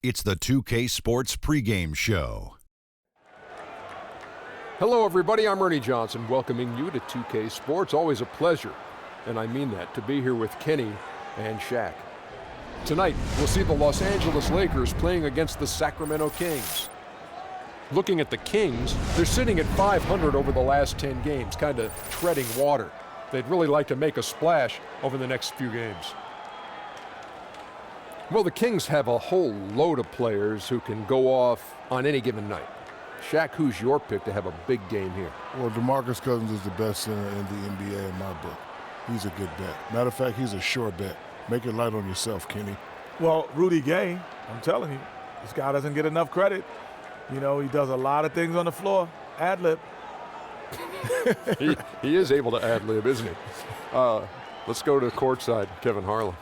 It's the 2K Sports pregame show. Hello, everybody. I'm Ernie Johnson, welcoming you to 2K Sports. Always a pleasure, and I mean that, to be here with Kenny and Shaq. Tonight, we'll see the Los Angeles Lakers playing against the Sacramento Kings. Looking at the Kings, they're sitting at 500 over the last 10 games, kind of treading water. They'd really like to make a splash over the next few games. Well, the Kings have a whole load of players who can go off on any given night. Shaq, who's your pick to have a big game here? Well, DeMarcus Cousins is the best center in the NBA in my book. He's a good bet. Matter of fact, he's a sure bet. Make it light on yourself, Kenny. Well, Rudy Gay, I'm telling you, this guy doesn't get enough credit. You know, he does a lot of things on the floor. Ad-lib. he is able to ad-lib, isn't he? Let's go to courtside, Kevin Harlan.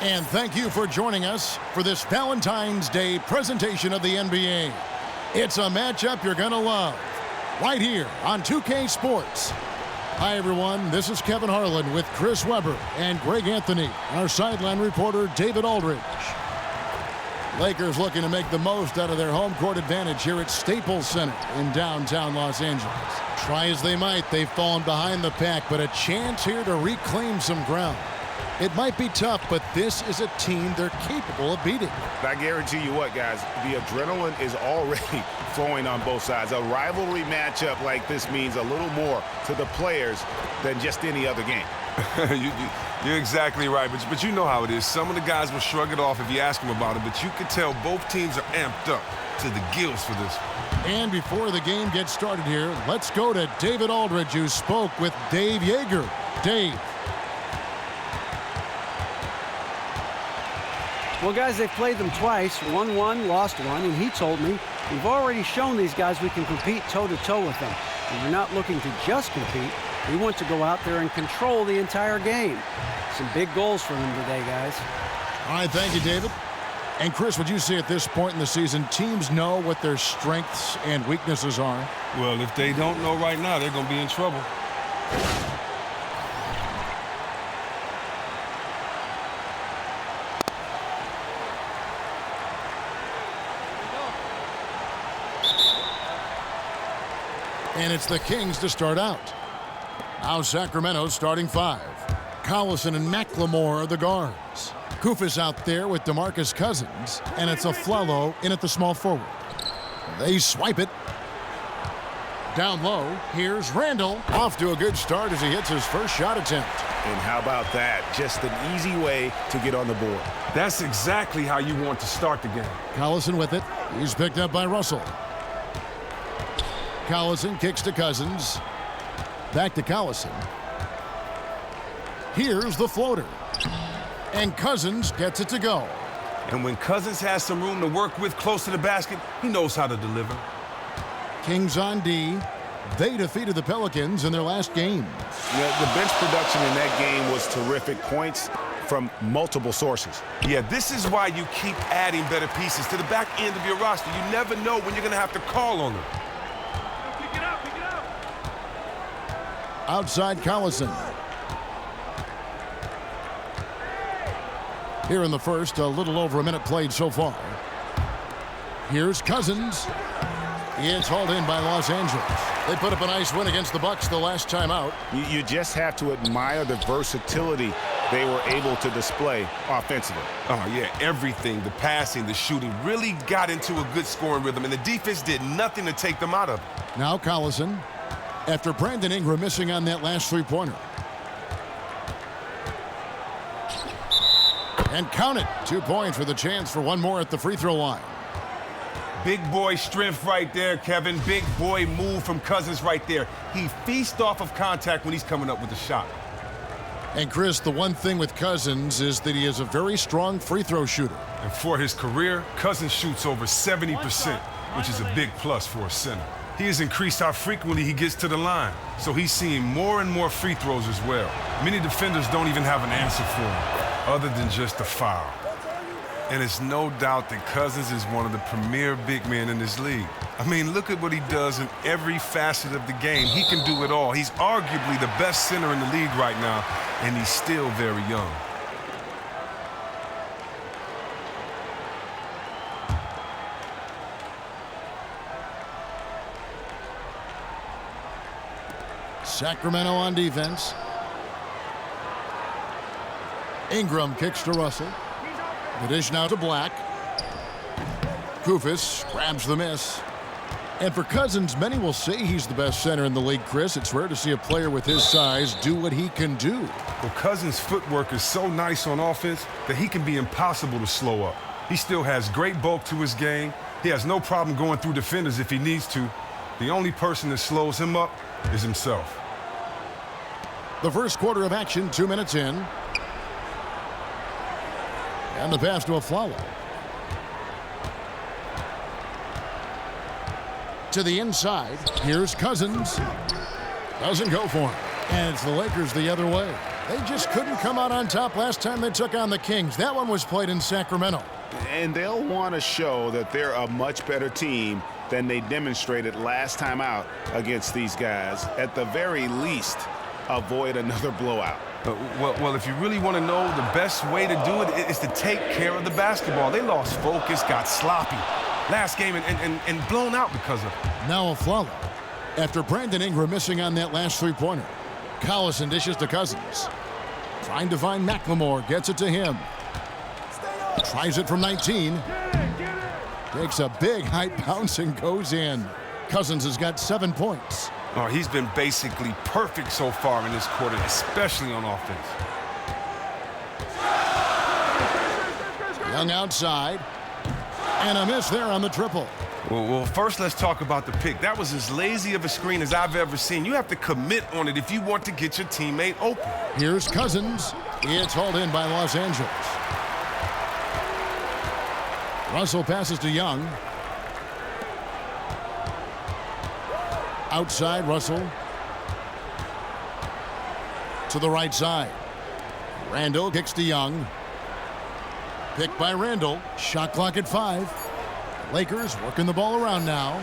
And thank you for joining us for this Valentine's Day presentation of the NBA. It's a matchup you're going to love, right here on 2K Sports. Hi, everyone. This is Kevin Harlan with Chris Webber and Greg Anthony, our sideline reporter, David Aldridge. Lakers looking to make the most out of their home court advantage here at Staples Center in downtown Los Angeles. Try as they might, they've fallen behind the pack, but a chance here to reclaim some ground. It might be tough, but this is a team they're capable of beating. I guarantee you what, guys, the adrenaline is already flowing on both sides. A rivalry matchup like this means a little more to the players than just any other game. You're exactly right, but you know how it is. Some of the guys will shrug it off if you ask them about it, but you can tell both teams are amped up to the gills for this. And before the game gets started here, let's go to David Aldridge, who spoke with Dave Yeager. Dave. Well, guys, they've played them twice, won one, lost one, and he told me, we've already shown these guys we can compete toe-to-toe with them. And we're not looking to just compete. We want to go out there and control the entire game. Some big goals for them today, guys. All right, thank you, David. And, Chris, would you say at this point in the season, teams know what their strengths and weaknesses are? Well, if they don't know right now, they're going to be in trouble. And it's the Kings to start out. Now Sacramento starting five. Collison and McLemore are the guards. Kufis out there with DeMarcus Cousins, and it's Afflalo in at the small forward. They swipe it. Down low, here's Randall. Off to a good start as he hits his first shot attempt. And how about that? Just an easy way to get on the board. That's exactly how you want to start the game. Collison with it. He's picked up by Russell. Collison kicks to Cousins. Back to Collison. Here's the floater. And Cousins gets it to go. And when Cousins has some room to work with close to the basket, he knows how to deliver. Kings on D. They defeated the Pelicans in their last game. Yeah, the bench production in that game was terrific. Points from multiple sources. Yeah, this is why you keep adding better pieces to the back end of your roster. You never know when you're going to have to call on them. Outside Collison. Here in the first, a little over a minute played so far. Here's Cousins. It's hauled in by Los Angeles. They put up a nice win against the Bucks the last time out. You just have to admire the versatility they were able to display offensively. Oh, yeah, everything, the passing, the shooting, really got into a good scoring rhythm, and the defense did nothing to take them out of it. Now Collison, after Brandon Ingram missing on that last three-pointer. And count it. 2 points with a chance for one more at the free throw line. Big boy strength right there, Kevin. Big boy move from Cousins right there. He feasts off of contact when he's coming up with a shot. And Chris, the one thing with Cousins is that he is a very strong free throw shooter. And for his career, Cousins shoots over 70%, which is a big plus for a center. He has increased how frequently he gets to the line, so he's seeing more and more free throws as well. Many defenders don't even have an answer for him, other than just a foul. And it's no doubt that Cousins is one of the premier big men in this league. I mean, look at what he does in every facet of the game. He can do it all. He's arguably the best center in the league right now, and he's still very young. Sacramento on defense. Ingram kicks to Russell. The dish now to Black. Kufis grabs the miss. And for Cousins, many will say he's the best center in the league, Chris. It's rare to see a player with his size do what he can do. Well, Cousins' footwork is so nice on offense that he can be impossible to slow up. He still has great bulk to his game. He has no problem going through defenders if he needs to. The only person that slows him up is himself. The first quarter of action, 2 minutes in. And the pass to Aflalo. To the inside. Here's Cousins. Doesn't go for him. And it's the Lakers the other way. They just couldn't come out on top last time they took on the Kings. That one was played in Sacramento. And they'll want to show that they're a much better team than they demonstrated last time out against these guys. At the very least, avoid another blowout. Well, if you really want to know, the best way to do it is to take care of the basketball. They lost focus, got sloppy last game, and blown out because of it. Now Aflalo. After Brandon Ingram missing on that last three-pointer, Collison dishes to Cousins. Trying to find McLemore, gets it to him. Tries it from 19. Takes a big height bounce and goes in. Cousins has got 7 points. Oh, he's been basically perfect so far in this quarter, especially on offense. Young outside. And a miss there on the triple. Well, first let's talk about the pick. That was as lazy of a screen as I've ever seen. You have to commit on it if you want to get your teammate open. Here's Cousins. It's hauled in by Los Angeles. Russell passes to Young. Outside, Russell. To the right side. Randall kicks to Young. Picked by Randall. Shot clock at 5. Lakers working the ball around now.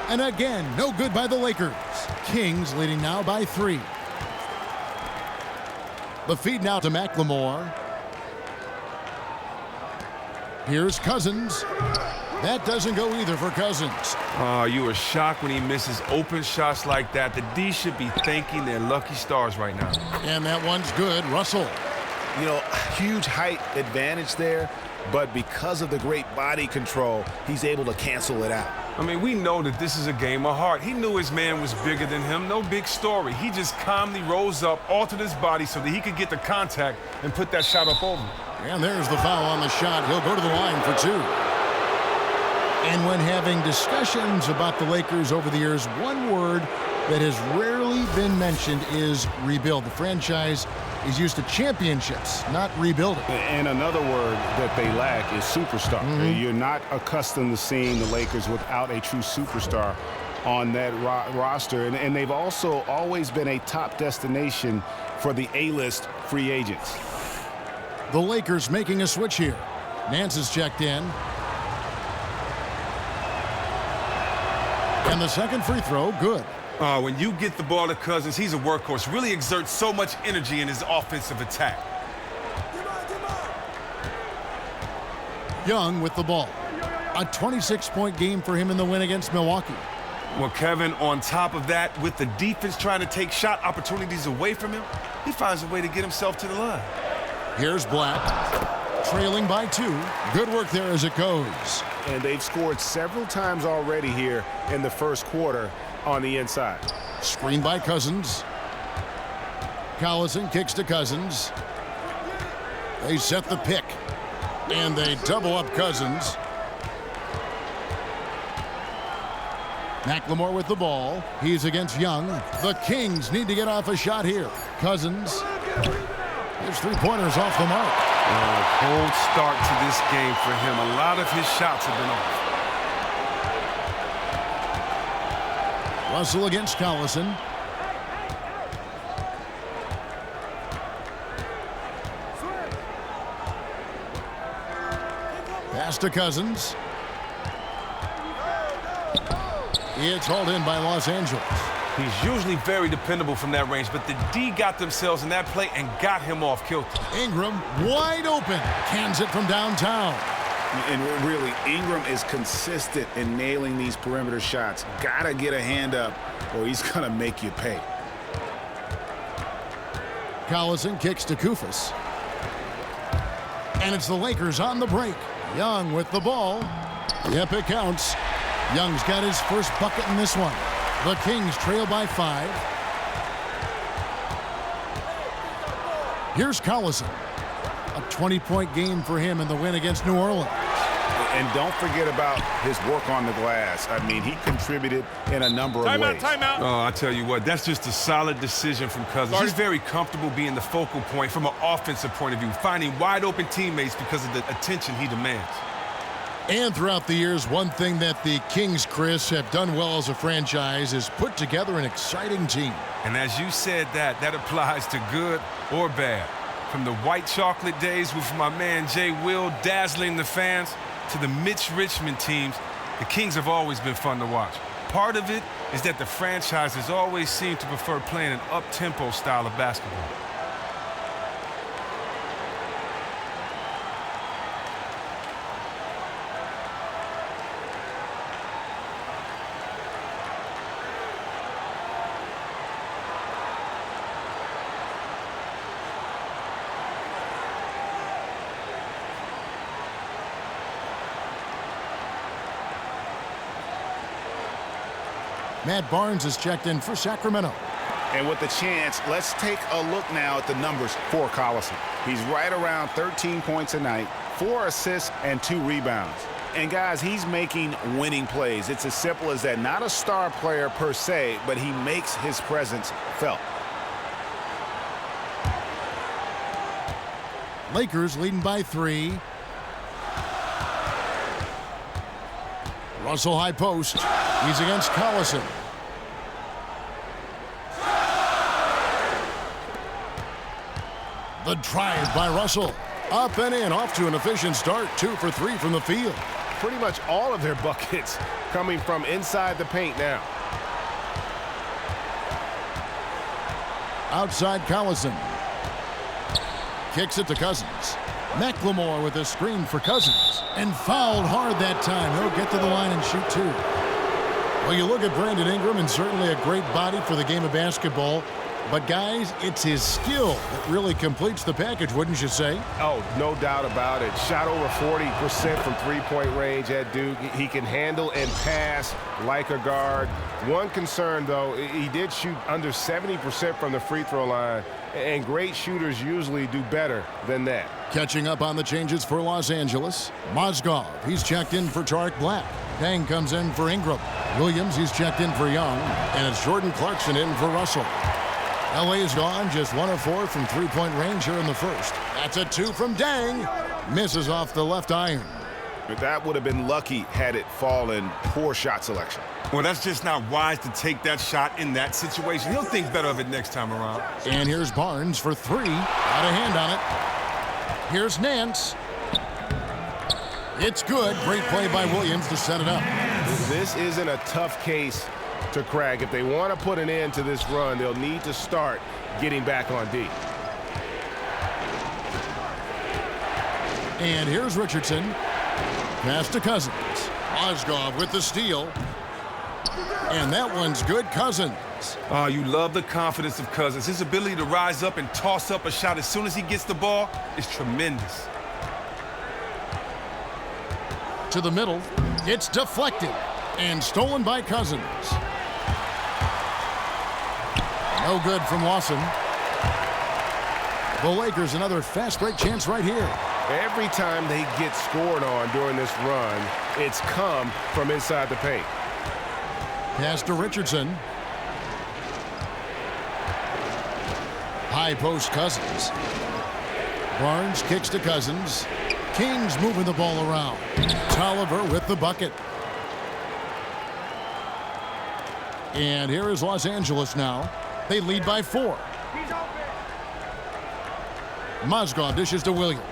And again, no good by the Lakers. Kings leading now by 3. The feed now to McLemore. Here's Cousins. That doesn't go either for Cousins. You are shocked when he misses open shots like that. The D should be thanking their lucky stars right now. And that one's good. Russell. You know, huge height advantage there, but because of the great body control, he's able to cancel it out. I mean, we know that this is a game of heart. He knew his man was bigger than him. No big story. He just calmly rose up, altered his body so that he could get the contact and put that shot up over him. And there's the foul on the shot. He'll go to the line for 2. And when having discussions about the Lakers over the years, one word that has rarely been mentioned is rebuild. The franchise is used to championships, not rebuilding. And another word that they lack is superstar. You're not accustomed to seeing the Lakers without a true superstar on that roster. And they've also always been a top destination for the A-list free agents. The Lakers making a switch here. Nance is checked in. And the second free throw, good. When you get the ball to Cousins, he's a workhorse. Really exerts so much energy in his offensive attack. Young with the ball. A 26-point game for him in the win against Milwaukee. Well, Kevin, on top of that, with the defense trying to take shot opportunities away from him, he finds a way to get himself to the line. Here's Black. Trailing by 2. Good work there as it goes. And they've scored several times already here in the first quarter on the inside. Screen by Cousins. Collison kicks to Cousins. They set the pick. And they double up Cousins. McLemore with the ball. He's against Young. The Kings need to get off a shot here. Cousins. His three-pointers off the mark. Cold start to this game for him. A lot of his shots have been off. Russell against Collison. Pass to Cousins. It's hauled in by Los Angeles. He's usually very dependable from that range, but the D got themselves in that play and got him off kilter. Ingram wide open. Cans it from downtown. And really, Ingram is consistent in nailing these perimeter shots. Gotta get a hand up or he's gonna make you pay. Collison kicks to Kufis. And it's the Lakers on the break. Young with the ball. Yep, it counts. Young's got his first bucket in this one. The Kings trail by 5. Here's Collison. A 20-point game for him in the win against New Orleans. And don't forget about his work on the glass. I mean, he contributed in a number of ways. Timeout. Oh, I tell you what, that's just a solid decision from Cousins. He's very comfortable being the focal point from an offensive point of view, finding wide open teammates because of the attention he demands. And throughout the years, one thing that the Kings, Chris, have done well as a franchise is put together an exciting team. And as you said, that applies to good or bad. From the white chocolate days with my man Jay Will dazzling the fans to the Mitch Richmond teams, the Kings have always been fun to watch. Part of it is that the franchise has always seemed to prefer playing an up-tempo style of basketball. Matt Barnes is checked in for Sacramento. And with the chance, let's take a look now at the numbers for Collison. He's right around 13 points a night, 4 assists, and 2 rebounds. And guys, he's making winning plays. It's as simple as that. Not a star player per se, but he makes his presence felt. Lakers leading by 3. Russell high post. He's against Collison. The drive by Russell. Up and in, off to an efficient start. 2 for 3 from the field. Pretty much all of their buckets coming from inside the paint now. Outside Collison. Kicks it to Cousins. McLemore with a screen for Cousins. And fouled hard that time. He'll get to the line and shoot 2. Well, you look at Brandon Ingram, and certainly a great body for the game of basketball. But, guys, it's his skill that really completes the package, wouldn't you say? Oh, no doubt about it. Shot over 40% from three-point range at Duke. He can handle and pass like a guard. One concern, though, he did shoot under 70% from the free throw line, and great shooters usually do better than that. Catching up on the changes for Los Angeles. Mozgov, he's checked in for Tarek Black. Dang comes in for Ingram. Williams, he's checked in for Young. And it's Jordan Clarkson in for Russell. LA is gone, just 1 of 4 from three-point range here in the first. That's a 2 from Dang. Misses off the left iron. But that would have been lucky had it fallen. Poor shot selection. Well, that's just not wise to take that shot in that situation. He'll think better of it next time around. And here's Barnes for 3. Out of hand on it. Here's Nance. It's good. Great play by Williams to set it up. This isn't a tough case to crack. If they want to put an end to this run, they'll need to start getting back on D. And here's Richardson. Pass to Cousins. Mozgov with the steal. And that one's good. Cousins. Oh, you love the confidence of Cousins. His ability to rise up and toss up a shot as soon as he gets the ball is tremendous. To the middle. It's deflected. And stolen by Cousins. No good from Lawson. The Lakers another fast break chance right here. Every time they get scored on during this run, it's come from inside the paint. Pass to Richardson. High post Cousins. Barnes kicks to Cousins. Kings moving the ball around. Tolliver with the bucket. And here is Los Angeles now. They lead by 4. Mozgov dishes to Williams.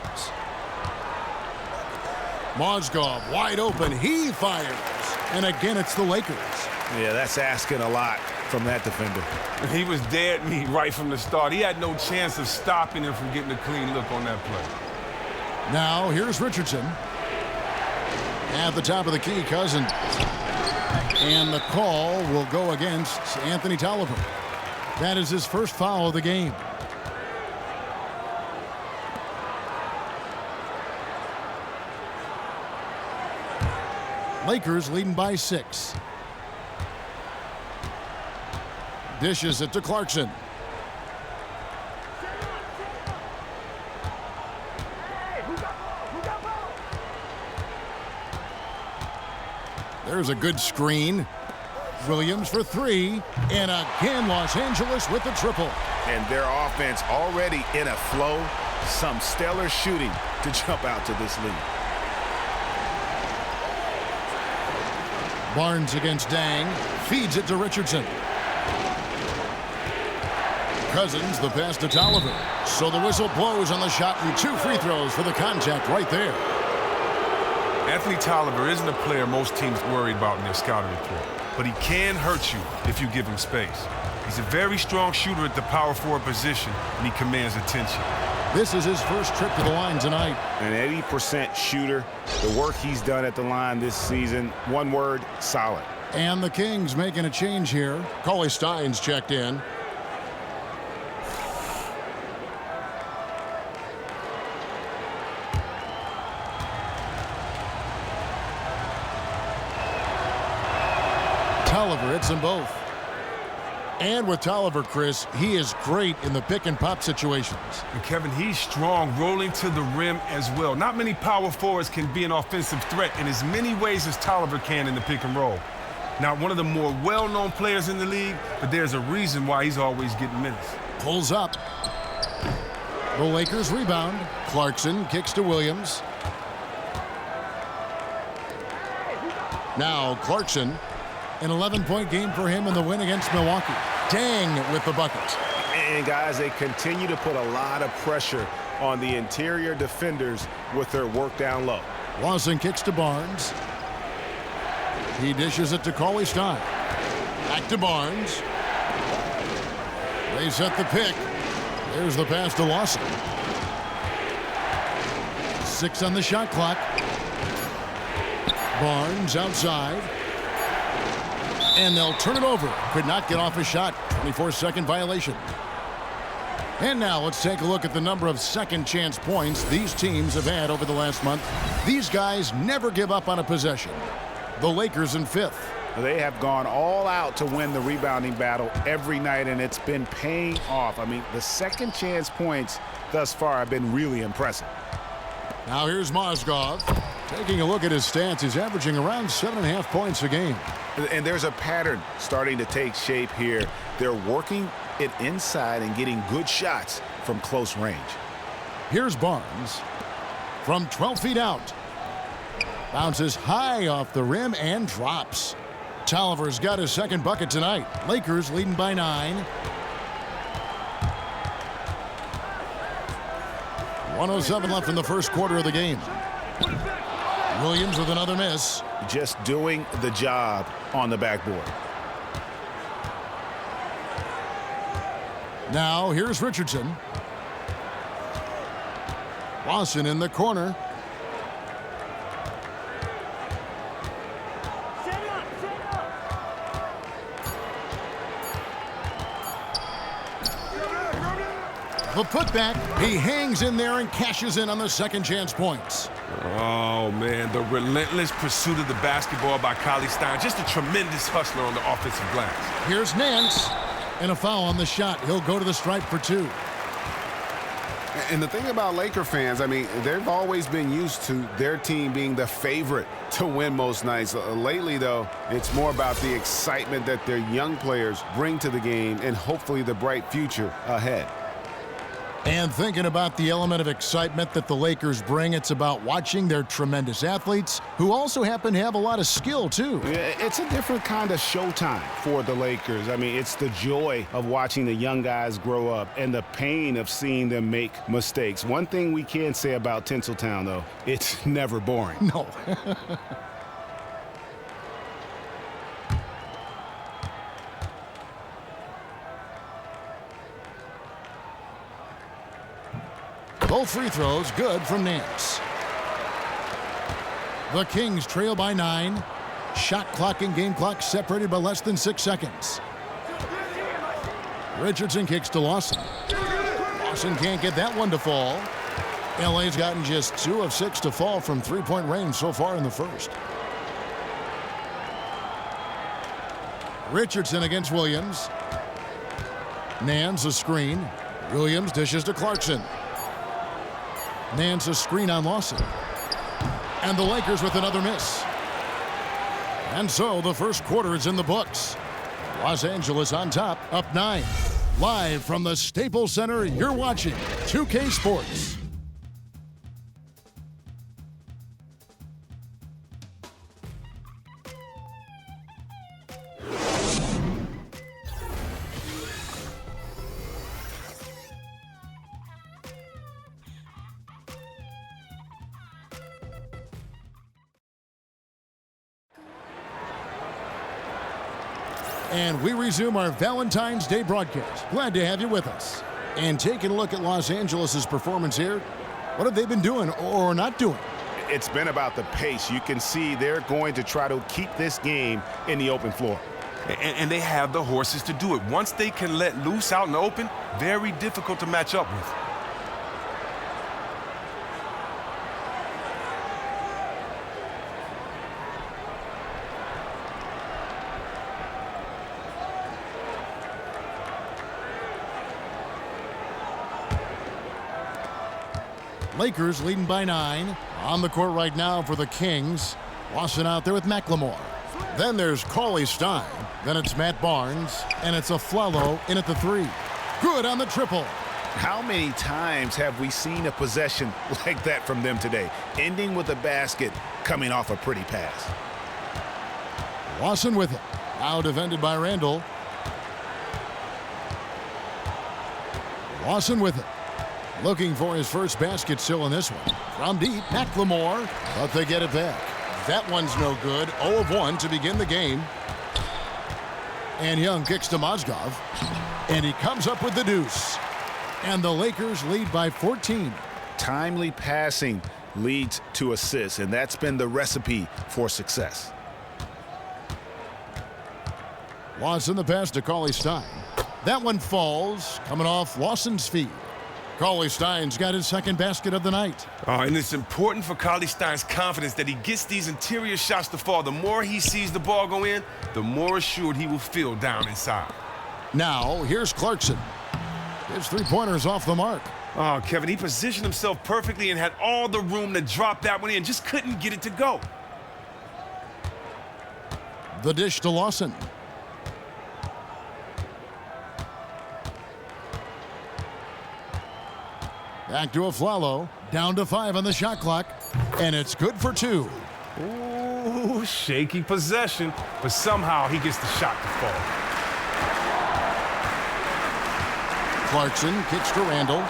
Mozgov wide open. He fires. And again, it's the Lakers. Yeah, that's asking a lot from that defender. He was dead meat right from the start. He had no chance of stopping him from getting a clean look on that play. Now, here's Richardson. At the top of the key, Cousins. And the call will go against Anthony Tolliver. That is his first foul of the game. Lakers leading by 6. Dishes it to Clarkson. There's a good screen. Williams for 3. And again, Los Angeles with the triple. And their offense already in a flow. Some stellar shooting to jump out to this lead. Barnes against Dang. Feeds it to Richardson. Cousins, the pass to Tolliver. So the whistle blows on the shot and 2 free throws for the contact right there. Anthony Tolliver isn't a player most teams worry about in their scouting report, but he can hurt you if you give him space. He's a very strong shooter at the power forward position, and he commands attention. This is his first trip to the line tonight. An 80% shooter. The work he's done at the line this season, one word, solid. And the Kings making a change here. Cauley Stein's checked in. Tolliver hits them both. And with Tolliver, Chris, he is great in the pick and pop situations. And Kevin, he's strong rolling to the rim as well. Not many power forwards can be an offensive threat in as many ways as Tolliver can in the pick and roll. Not one of the more well-known players in the league, but there's a reason why he's always getting minutes. Pulls up. The Lakers rebound. Clarkson kicks to Williams. Now Clarkson. An 11-point game for him in the win against Milwaukee. Dang with the bucket. And guys, they continue to put a lot of pressure on the interior defenders with their work down low. Lawson kicks to Barnes. He dishes it to Cauley Stein. Back to Barnes. They set the pick. There's the pass to Lawson. 6 on the shot clock. Barnes outside. And they'll turn it over. Could not get off a shot. 24-second violation. And now let's take a look at the number of second chance points these teams have had over the last month. These guys never give up on a possession. The Lakers in 5th. They have gone all out to win the rebounding battle every night, and it's been paying off. I mean, the second chance points thus far have been really impressive. Now here's Mozgov. Taking a look at his stats, he's averaging around 7.5 points a game. And there's a pattern starting to take shape here. They're working it inside and getting good shots from close range. Here's Barnes from 12 feet out. Bounces high off the rim and drops. Tolliver's got his second bucket tonight. Lakers leading by 9. 1:07 left in the first quarter of the game. Williams with another miss. Just doing the job on the backboard. Now here's Richardson. Lawson in the corner. The putback. He hangs in there and cashes in on the second chance points. Oh, man, the relentless pursuit of the basketball by Cauley Stein. Just a tremendous hustler on the offensive glass. Here's Nance. And a foul on the shot. He'll go to the stripe for 2. And the thing about Laker fans, I mean, they've always been used to their team being the favorite to win most nights. Lately, though, it's more about the excitement that their young players bring to the game and hopefully the bright future ahead. And thinking about the element of excitement that the Lakers bring, it's about watching their tremendous athletes who also happen to have a lot of skill, too. Yeah, it's a different kind of showtime for the Lakers. I mean, it's the joy of watching the young guys grow up and the pain of seeing them make mistakes. One thing we can say about Tinseltown, though, it's never boring. No. Both free throws good from Nance. The Kings trail by 9. Shot clock and game clock separated by less than 6 seconds. Richardson kicks to Lawson. Lawson can't get that one to fall. LA's gotten just 2 of 6 to fall from three-point range so far in the first. Richardson against Williams. Nance a screen. Williams dishes to Clarkson. Nance a screen on Lawson. And the Lakers with another miss. And so the first quarter is in the books. Los Angeles on top, up 9. Live from the Staples Center, you're watching 2K Sports. And we resume our Valentine's Day broadcast. Glad to have you with us. And taking a look at Los Angeles' performance here, what have they been doing or not doing? It's been about the pace. You can see they're going to try to keep this game in the open floor. And they have the horses to do it. Once they can let loose out in the open, very difficult to match up with. Lakers leading by 9. On the court right now for the Kings. Lawson out there with McLemore. Then there's Cauley Stein. Then it's Matt Barnes. And it's Afflalo in at the 3. Good on the triple. How many times have we seen a possession like that from them today? Ending with a basket, coming off a pretty pass. Lawson with it. Now defended by Randall. Lawson with it. Looking for his first basket still in this one. From deep, McLemore, but they get it back. That one's no good. 0 of 1 to begin the game. And Young kicks to Mozgov. And he comes up with the deuce. And the Lakers lead by 14. Timely passing leads to assists, and that's been the recipe for success. Lawson the pass to Cauley Stein. That one falls, coming off Lawson's feet. Cauley Stein's got his second basket of the night. And it's important for Cauley Stein's confidence that he gets these interior shots to fall. The more he sees the ball go in, the more assured he will feel down inside. Now, here's Clarkson. His three-pointer's off the mark. Oh, Kevin, he positioned himself perfectly and had all the room to drop that one in, just couldn't get it to go. The dish to Lawson. Back to Afflalo. Down to 5 on the shot clock. And it's good for 2. Ooh, shaky possession, but somehow he gets the shot to fall. Clarkson kicks to Randall.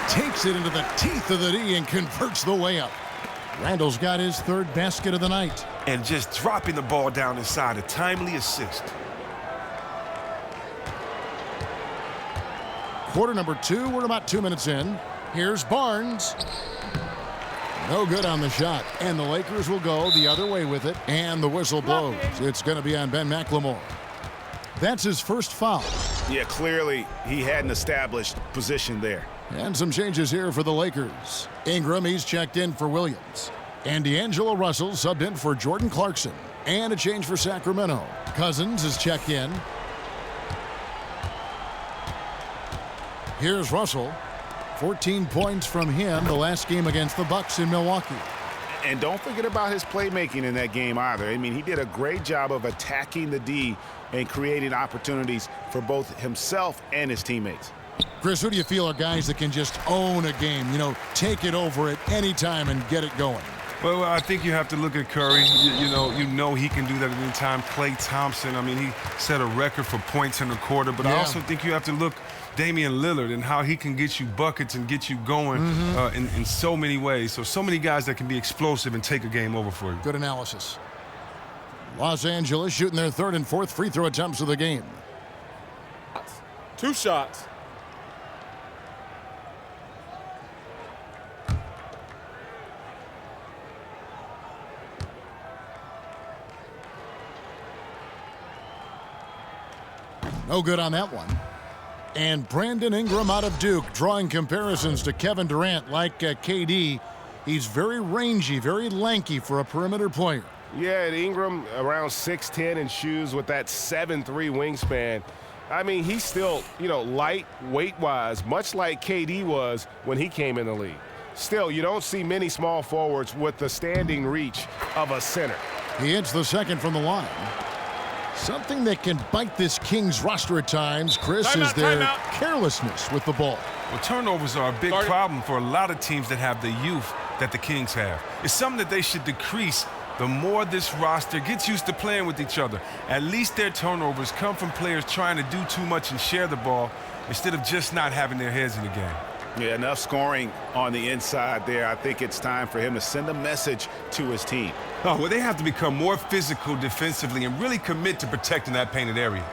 Takes it into the teeth of the D and converts the layup. Randall's got his third basket of the night. And just dropping the ball down inside, a timely assist. Quarter number 2, we're about 2 minutes in. Here's Barnes. No good on the shot. And the Lakers will go the other way with it. And the whistle blows. It's going to be on Ben McLemore. That's his first foul. Yeah, clearly he had an established position there. And some changes here for the Lakers. Ingram, he's checked in for Williams. And D'Angelo Russell subbed in for Jordan Clarkson. And a change for Sacramento. Cousins is checked in. Here's Russell. 14 points from him the last game against the Bucks in Milwaukee. And don't forget about his playmaking in that game either. I mean, he did a great job of attacking the D and creating opportunities for both himself and his teammates. Chris, who do you feel are guys that can just own a game, take it over at any time and get it going? Well, I think you have to look at Curry. You know he can do that at any time. Klay Thompson, I mean, he set a record for points in the quarter. But I also think you have to look Damian Lillard and how he can get you buckets and get you going in so many ways. So many guys that can be explosive and take a game over for you. Good analysis. Los Angeles shooting their third and fourth free throw attempts of the game. 2 shots. No good on that one. And Brandon Ingram out of Duke, drawing comparisons to Kevin Durant like KD. He's very rangy, very lanky for a perimeter player. Yeah, and Ingram around 6'10" in shoes with that 7'3" wingspan. I mean, he's still, light weight-wise, much like KD was when he came in the league. Still, you don't see many small forwards with the standing reach of a center. He hits the second from the line. Something that can bite this Kings roster at times, Chris, is their carelessness with the ball. Well, turnovers are a big problem for a lot of teams that have the youth that the Kings have. It's something that they should decrease the more this roster gets used to playing with each other. At least their turnovers come from players trying to do too much and share the ball instead of just not having their heads in the game. Yeah, enough scoring on the inside there. I think it's time for him to send a message to his team. Oh, well, they have to become more physical defensively and really commit to protecting that painted area.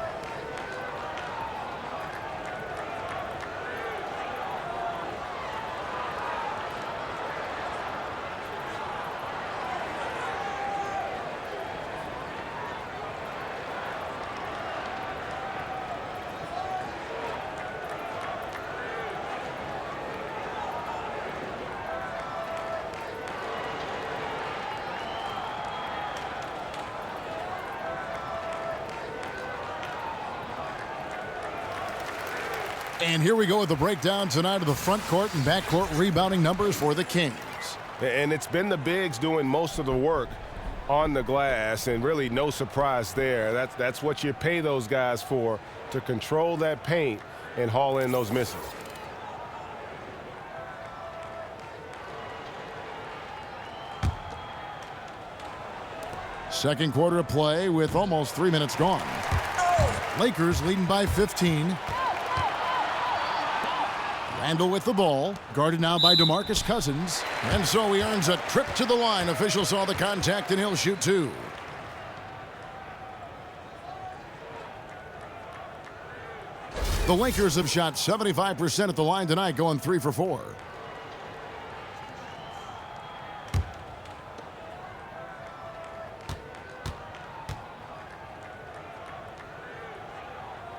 And here we go with the breakdown tonight of the front court and back court rebounding numbers for the Kings. And it's been the bigs doing most of the work on the glass, and really no surprise there. That's what you pay those guys for, to control that paint and haul in those misses. Second quarter of play with almost 3 minutes gone. Lakers leading by 15. Randle with the ball, guarded now by DeMarcus Cousins. And so he earns a trip to the line. Officials saw the contact and he'll shoot 2. The Lakers have shot 75% at the line tonight, going 3 for 4.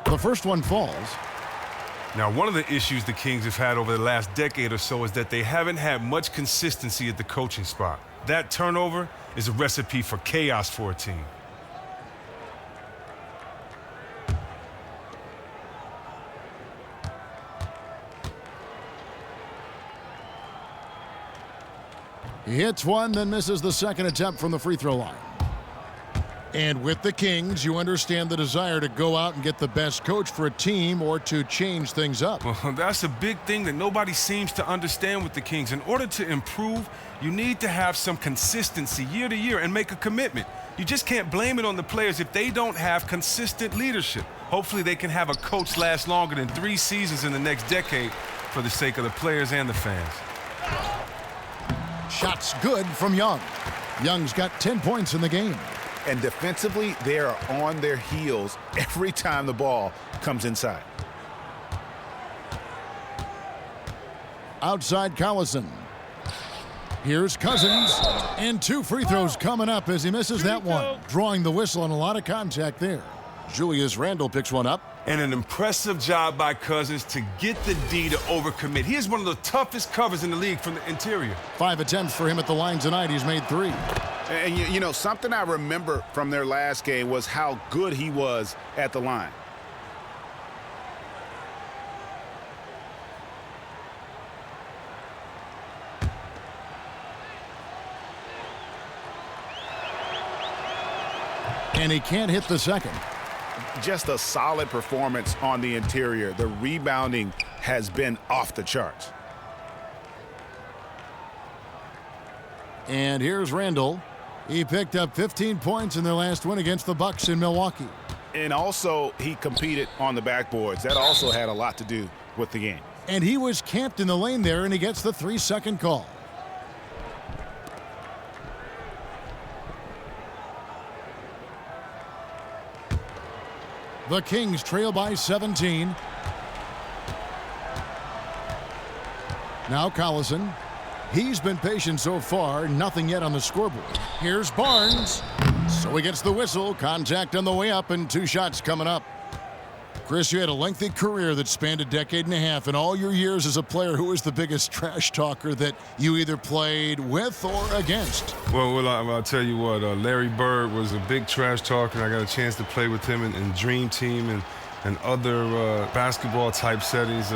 The first one falls. Now, one of the issues the Kings have had over the last decade or so is that they haven't had much consistency at the coaching spot. That turnover is a recipe for chaos for a team. He hits one, then misses the second attempt from the free throw line. And with the Kings, you understand the desire to go out and get the best coach for a team or to change things up. Well, that's a big thing that nobody seems to understand with the Kings. In order to improve, you need to have some consistency year to year and make a commitment. You just can't blame it on the players if they don't have consistent leadership. Hopefully they can have a coach last longer than 3 seasons in the next decade for the sake of the players and the fans. Shots good from Young. Young's got 10 points in the game. And defensively, they are on their heels every time the ball comes inside. Outside Collison. Here's Cousins. And 2 free throws coming up as he misses that one. Drawing the whistle on a lot of contact there. Julius Randle picks one up. And an impressive job by Cousins to get the D to overcommit. He is one of the toughest covers in the league from the interior. 5 attempts for him at the line tonight. He's made 3. And, you know, something I remember from their last game was how good he was at the line. And he can't hit the second. Just a solid performance on the interior. The rebounding has been off the charts. And here's Randall. He picked up 15 points in their last win against the Bucks in Milwaukee. And also, he competed on the backboards. That also had a lot to do with the game. And he was camped in the lane there, and he gets the 3-second call. The Kings trail by 17. Now Collison. He's been patient so far, nothing yet on the scoreboard. Here's Barnes. So he gets the whistle, contact on the way up, and 2 shots coming up. Chris, you had a lengthy career that spanned a decade and a half. In all your years as a player, who was the biggest trash talker that you either played with or against? Well, I'll tell you what, Larry Bird was a big trash talker, and I got a chance to play with him in Dream Team and other basketball-type settings.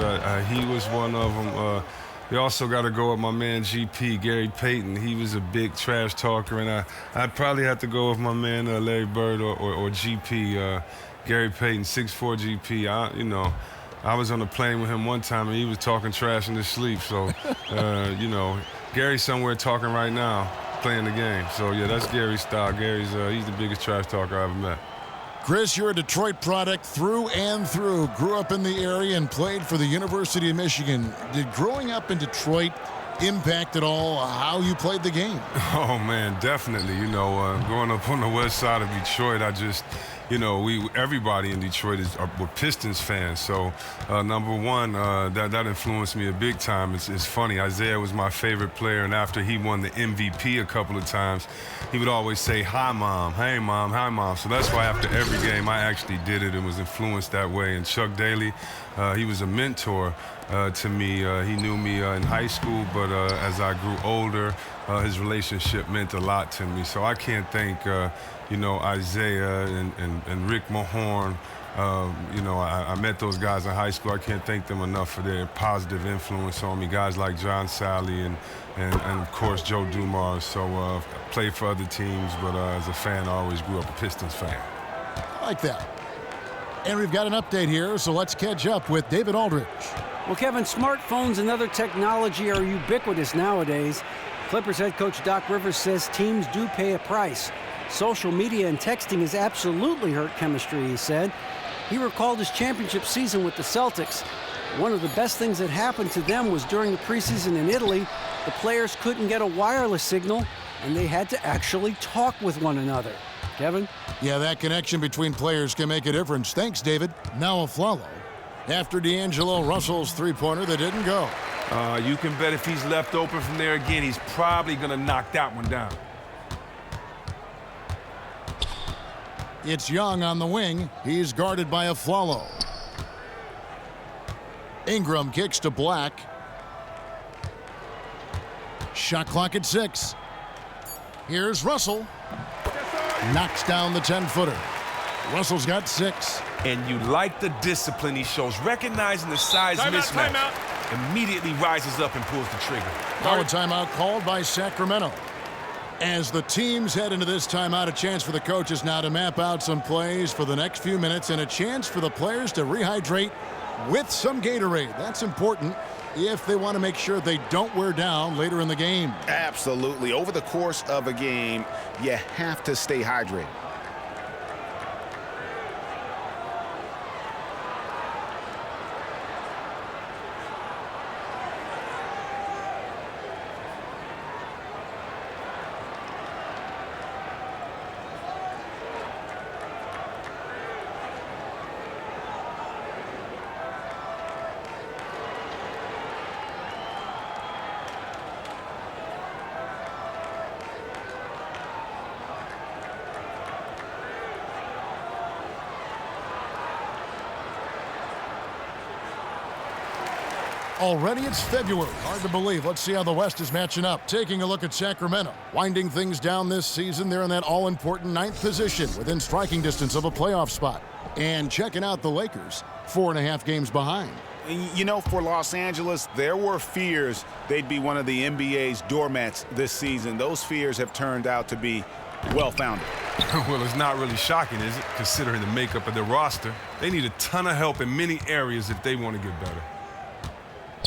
He was one of them. You also got to go with my man GP, Gary Payton. He was a big trash talker, and I'd probably have to go with my man Larry Bird or GP, Gary Payton, 6'4" GP. I was on a plane with him one time, and he was talking trash in his sleep. So, Gary's somewhere talking right now, playing the game. So, yeah, that's Gary's style. He's the biggest trash talker I ever met. Chris, you're a Detroit product through and through. Grew up in the area and played for the University of Michigan. Did growing up in Detroit impact at all how you played the game? Oh, man, definitely. Growing up on the west side of Detroit, everybody in Detroit were Pistons fans. So, number one, that influenced me a big time. It's funny. Isaiah was my favorite player, and after he won the MVP a couple of times, he would always say, "Hi, Mom. Hey, Mom. Hi, Mom." So that's why after every game, I actually did it and was influenced that way. And Chuck Daly, he was a mentor to me. He knew me in high school, but as I grew older, his relationship meant a lot to me. So I can't thank Isaiah and Rick Mahorn. I met those guys in high school. I can't thank them enough for their positive influence on me. Guys like John Sally and of course Joe Dumars. So played for other teams, but as a fan, I always grew up a Pistons fan. I like that. And we've got an update here, so let's catch up with David Aldridge. Well, Kevin, smartphones and other technology are ubiquitous nowadays. Clippers head coach Doc Rivers says teams do pay a price. Social media and texting has absolutely hurt chemistry, he said. He recalled his championship season with the Celtics. One of the best things that happened to them was during the preseason in Italy, the players couldn't get a wireless signal, and they had to actually talk with one another. Kevin? Yeah, that connection between players can make a difference. Thanks, David. Now Aflalo. After D'Angelo Russell's three-pointer that didn't go. You can bet if he's left open from there again, he's probably going to knock that one down. It's Young on the wing. He's guarded by Aflalo. Ingram kicks to Black. Shot clock at 6. Here's Russell. Knocks down the 10-footer. Russell's got 6. And you like the discipline he shows, recognizing the size mismatch. Immediately rises up and pulls the trigger. Now a timeout called by Sacramento. As the teams head into this timeout, a chance for the coaches now to map out some plays for the next few minutes and a chance for the players to rehydrate with some Gatorade. That's important if they want to make sure they don't wear down later in the game. Absolutely. Over the course of a game, you have to stay hydrated. Already it's February. Hard to believe. Let's see how the West is matching up. Taking a look at Sacramento. Winding things down this season. They're in that all-important 9th position within striking distance of a playoff spot. And checking out the Lakers, 4.5 games behind. You know, for Los Angeles, there were fears they'd be one of the NBA's doormats this season. Those fears have turned out to be well-founded. Well, it's not really shocking, is it, considering the makeup of their roster? They need a ton of help in many areas if they want to get better.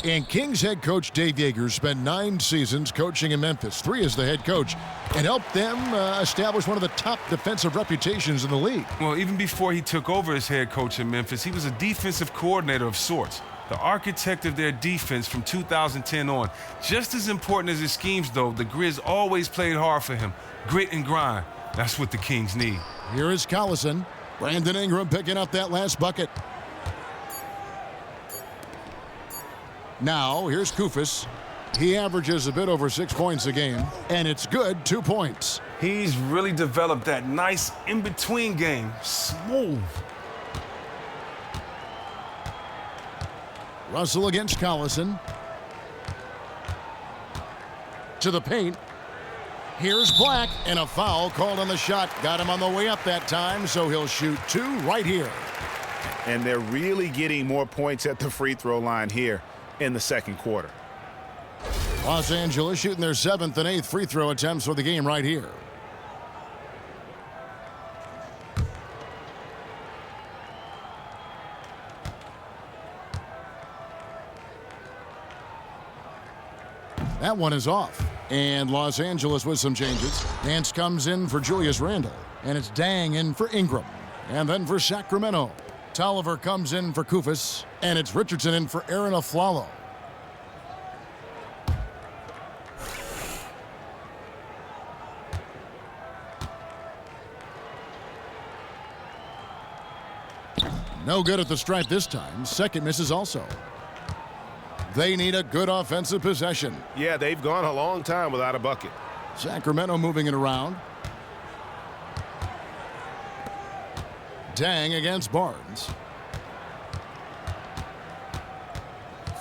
And Kings head coach Dave Yeager spent 9 seasons coaching in Memphis, 3 as the head coach, and helped them establish one of the top defensive reputations in the league. Well, even before he took over as head coach in Memphis, he was a defensive coordinator of sorts, the architect of their defense from 2010 on. Just as important as his schemes, though, the Grizz always played hard for him. Grit and grind. That's what the Kings need. Here is Collison. Brandon Ingram picking up that last bucket. Now, here's Koufos. He averages a bit over 6 points a game, and it's good, 2 points. He's really developed that nice in-between game. Smooth. Russell against Collison. To the paint. Here's Black, and a foul called on the shot. Got him on the way up that time, so he'll shoot 2 right here. And they're really getting more points at the free throw line here in the second quarter. Los Angeles shooting their 7th and 8th free throw attempts for the game right here. That one is off. And Los Angeles with some changes. Nance comes in for Julius Randle. And it's Dang in for Ingram. And then for Sacramento, Tolliver comes in for Koufos. And it's Richardson in for Aaron Aflalo. No good at the stripe this time. Second misses also. They need a good offensive possession. Yeah, they've gone a long time without a bucket. Sacramento moving it around. Dang against Barnes.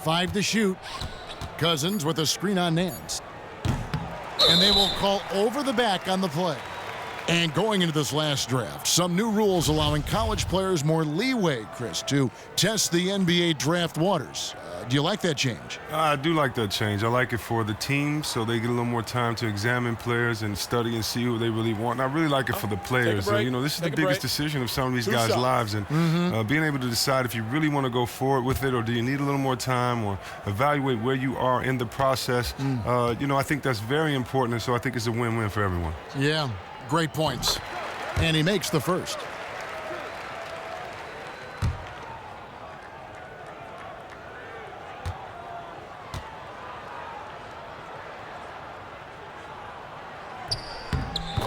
5 to shoot. Cousins with a screen on Nance. And they will call over the back on the play. And going into this last draft, some new rules allowing college players more leeway, Chris, to test the NBA draft waters. Do you like that change? I do like that change. I like it for the team, so they get a little more time to examine players and study and see who they really want. And I really like it for the players. You know, this is the biggest decision of some of these guys' lives. And being able to decide if you really want to go forward with it or do you need a little more time or evaluate where you are in the process, you know, I think that's very important. And so I think it's a win-win for everyone. Yeah, great points. And he makes the first.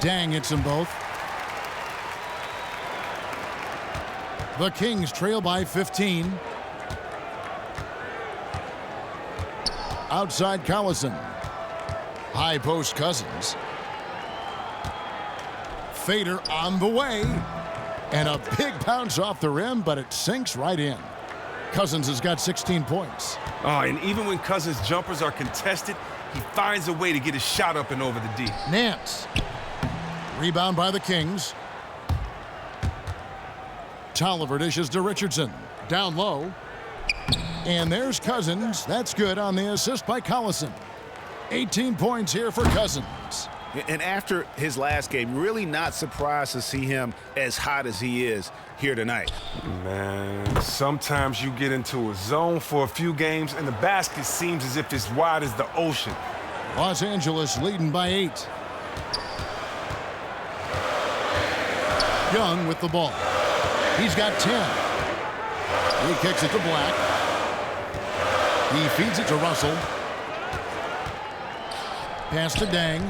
Dang hits them both. The Kings trail by 15. Outside Collison. High post Cousins. Fader on the way. And a big bounce off the rim, but it sinks right in. Cousins has got 16 points. Oh, and even when Cousins' jumpers are contested, he finds a way to get his shot up and over the D. Nance. Rebound by the Kings. Tolliver dishes to Richardson. Down low. And there's Cousins. That's good on the assist by Collison. 18 points here for Cousins. And after his last game, really not surprised to see him as hot as he is here tonight. Man, sometimes you get into a zone for a few games and the basket seems as if it's wide as the ocean. Los Angeles leading by 8. Young with the ball. He's got 10. He kicks it to Black. He feeds it to Russell. Pass to Dang.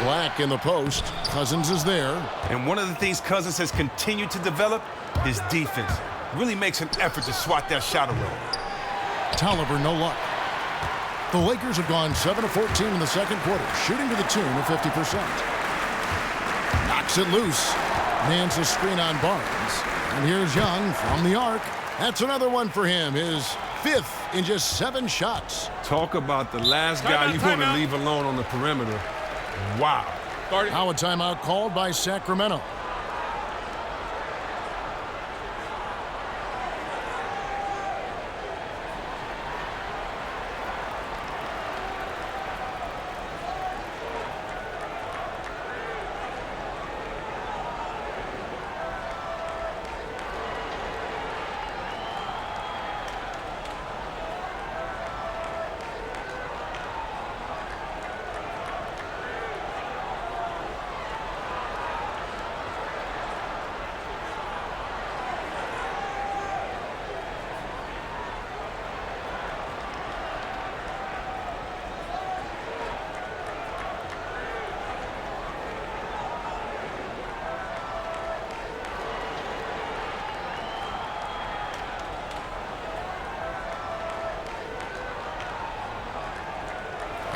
Black in the post. Cousins is there. And one of the things Cousins has continued to develop, his defense. Really makes an effort to swat that shot away. Tolliver, no luck. The Lakers have gone 7 of 14 in the second quarter, shooting to the tune of 50%. Knocks it loose. Nance a screen on Barnes. And here's Young from the arc. That's another one for him. His 5th in just 7 shots. Talk about the last guy you want to leave alone on the perimeter. Wow. Now a timeout called by Sacramento.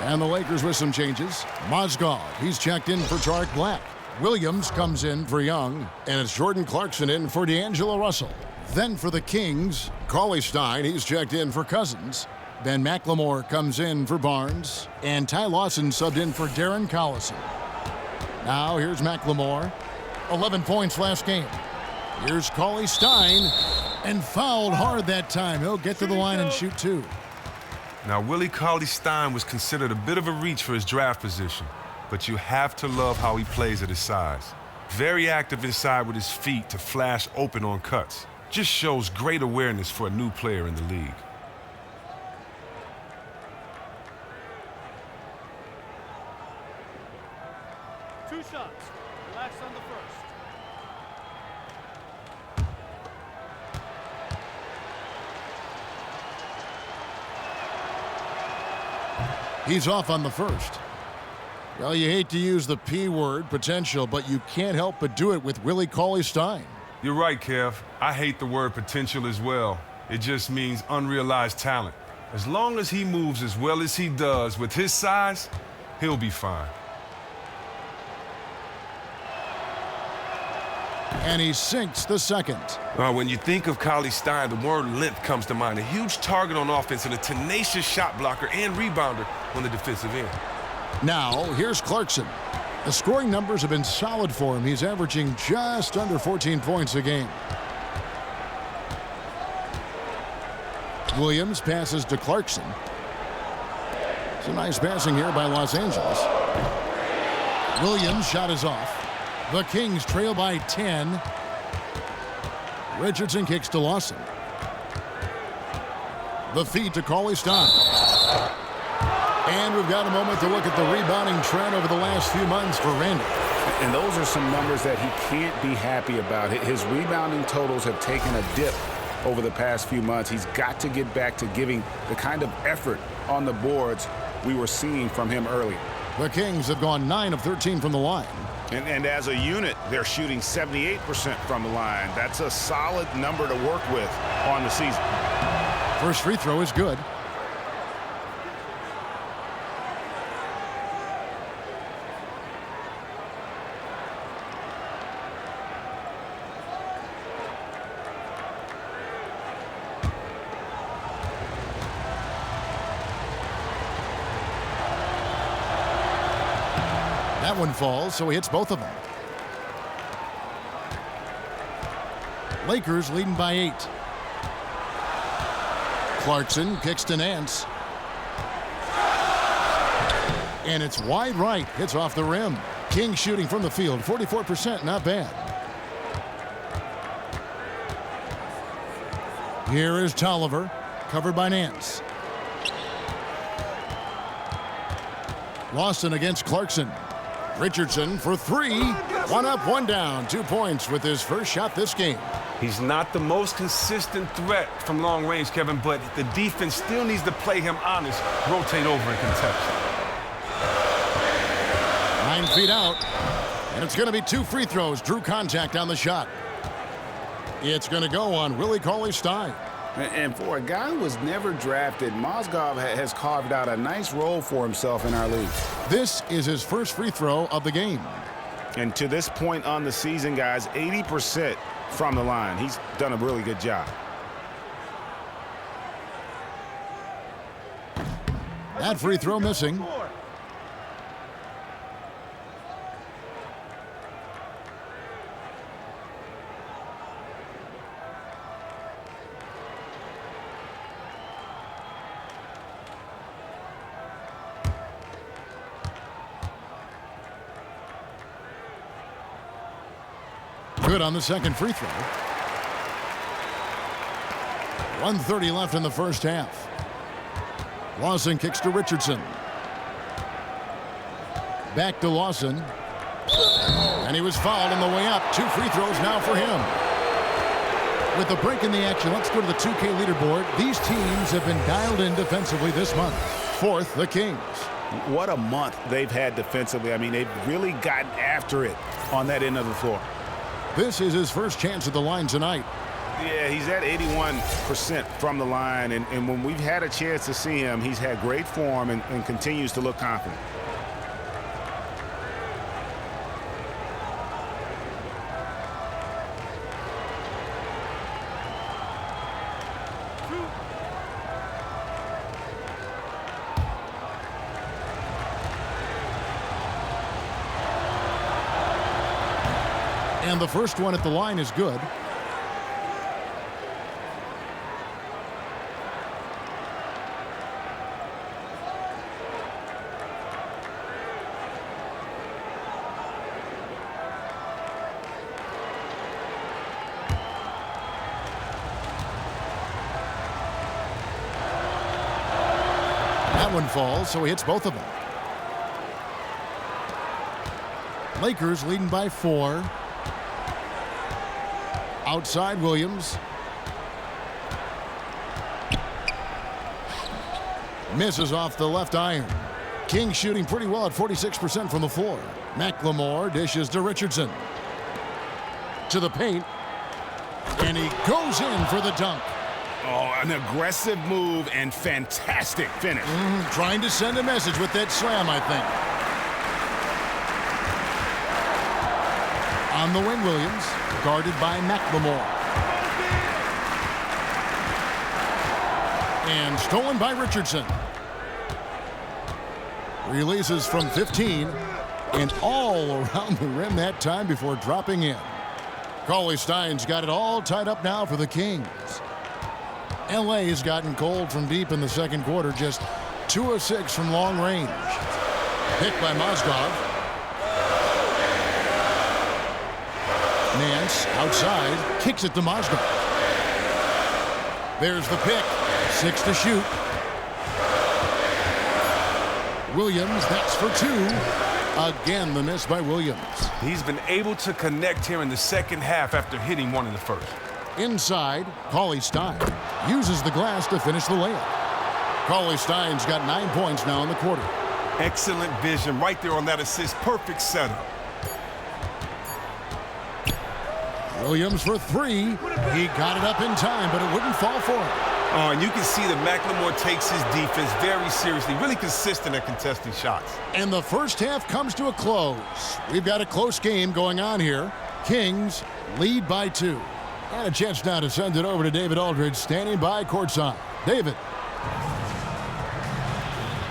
And the Lakers with some changes. Mozgov, he's checked in for Tarek Black. Williams comes in for Young. And it's Jordan Clarkson in for D'Angelo Russell. Then for the Kings, Cauley Stein, he's checked in for Cousins. Ben McLemore comes in for Barnes. And Ty Lawson subbed in for Darren Collison. Now here's McLemore. 11 points last game. Here's Cauley Stein. And fouled hard that time. He'll get to the line and shoot 2. Now, Willie Cauley-Stein was considered a bit of a reach for his draft position, but you have to love how he plays at his size. Very active inside with his feet to flash open on cuts. Just shows great awareness for a new player in the league. Two shots. Relax on the first. He's off on the first. Well, you hate to use the P word, potential, but you can't help but do it with Willie Cauley-Stein. You're right, Kev. I hate the word potential as well. It just means unrealized talent. As long as he moves as well as he does with his size, he'll be fine. And he sinks the second. When you think of Cauley-Stein, the word length comes to mind. A huge target on offense and a tenacious shot blocker and rebounder on the defensive end. Now, here's Clarkson. The scoring numbers have been solid for him. He's averaging just under 14 points a game. Williams passes to Clarkson. It's a nice passing here by Los Angeles. Williams' shot is off. The Kings trail by 10. Richardson kicks to Lawson. The feed to Cauley-Stein. And we've got a moment to look at the rebounding trend over the last few months for Randy. And those are some numbers that he can't be happy about. His rebounding totals have taken a dip over the past few months. He's got to get back to giving the kind of effort on the boards we were seeing from him earlier. The Kings have gone 9 of 13 from the line. And as a unit, they're shooting 78% from the line. That's a solid number to work with on the season. First free throw is good. That one falls, so he hits both of them. Lakers leading by 8. Clarkson kicks to Nance. And it's wide right. Hits off the rim. King shooting from the field. 44%, not bad. Here is Tolliver, covered by Nance. Lawson against Clarkson. Richardson for 3. 1 up, 1 down. 2 points with his first shot this game. He's not the most consistent threat from long range, Kevin, but the defense still needs to play him honest, rotate over and contest. 9 feet out. And it's going to be 2 free throws. Drew contact on the shot. It's going to go on Willie Cauley-Stein. And for a guy who was never drafted, Mozgov has carved out a nice role for himself in our league. This is his first free throw of the game. And to this point on the season, guys, 80% from the line. He's done a really good job. That free throw missing. Good on the second free throw. 1:30 left in the first half. Lawson kicks to Richardson. Back to Lawson. And he was fouled on the way up. 2 free throws now for him. With the break in the action, let's go to the 2K leaderboard. These teams have been dialed in defensively this month. 4th, the Kings. What a month they've had defensively. I mean, they've really gotten after it on that end of the floor. This is his first chance at the line tonight. Yeah, he's at 81% from the line, and when we've had a chance to see him, he's had great form and continues to look confident. And the first one at the line is good. That one falls, so he hits both of them. Lakers leading by 4. Outside Williams. Misses off the left iron. King shooting pretty well at 46% from the floor. McLemore dishes to Richardson. To the paint. And he goes in for the dunk. Oh, an aggressive move and fantastic finish. Trying to send a message with that slam, I think. On the wing, Williams, guarded by McLemore. And stolen by Richardson. Releases from 15 and all around the rim that time before dropping in. Cauley-Stein's got it all tied up now for the Kings. LA has gotten cold from deep in the second quarter, just 2 of 6 from long range. Picked by Mozgov. Nance outside, kicks it to Mozgov. There's the pick, 6 to shoot. Williams, that's for 2. Again, the miss by Williams. He's been able to connect here in the second half after hitting one in the first. Inside, Cauley-Stein uses the glass to finish the layup. Cauley-Stein's got 9 points now in the quarter. Excellent vision right there on that assist. Perfect setup. Williams for 3. He got it up in time, but it wouldn't fall for him. Oh, and you can see that McLemore takes his defense very seriously, really consistent at contesting shots. And the first half comes to a close. We've got a close game going on here. Kings lead by 2. And a chance now to send it over to David Aldridge, standing by courtside. David.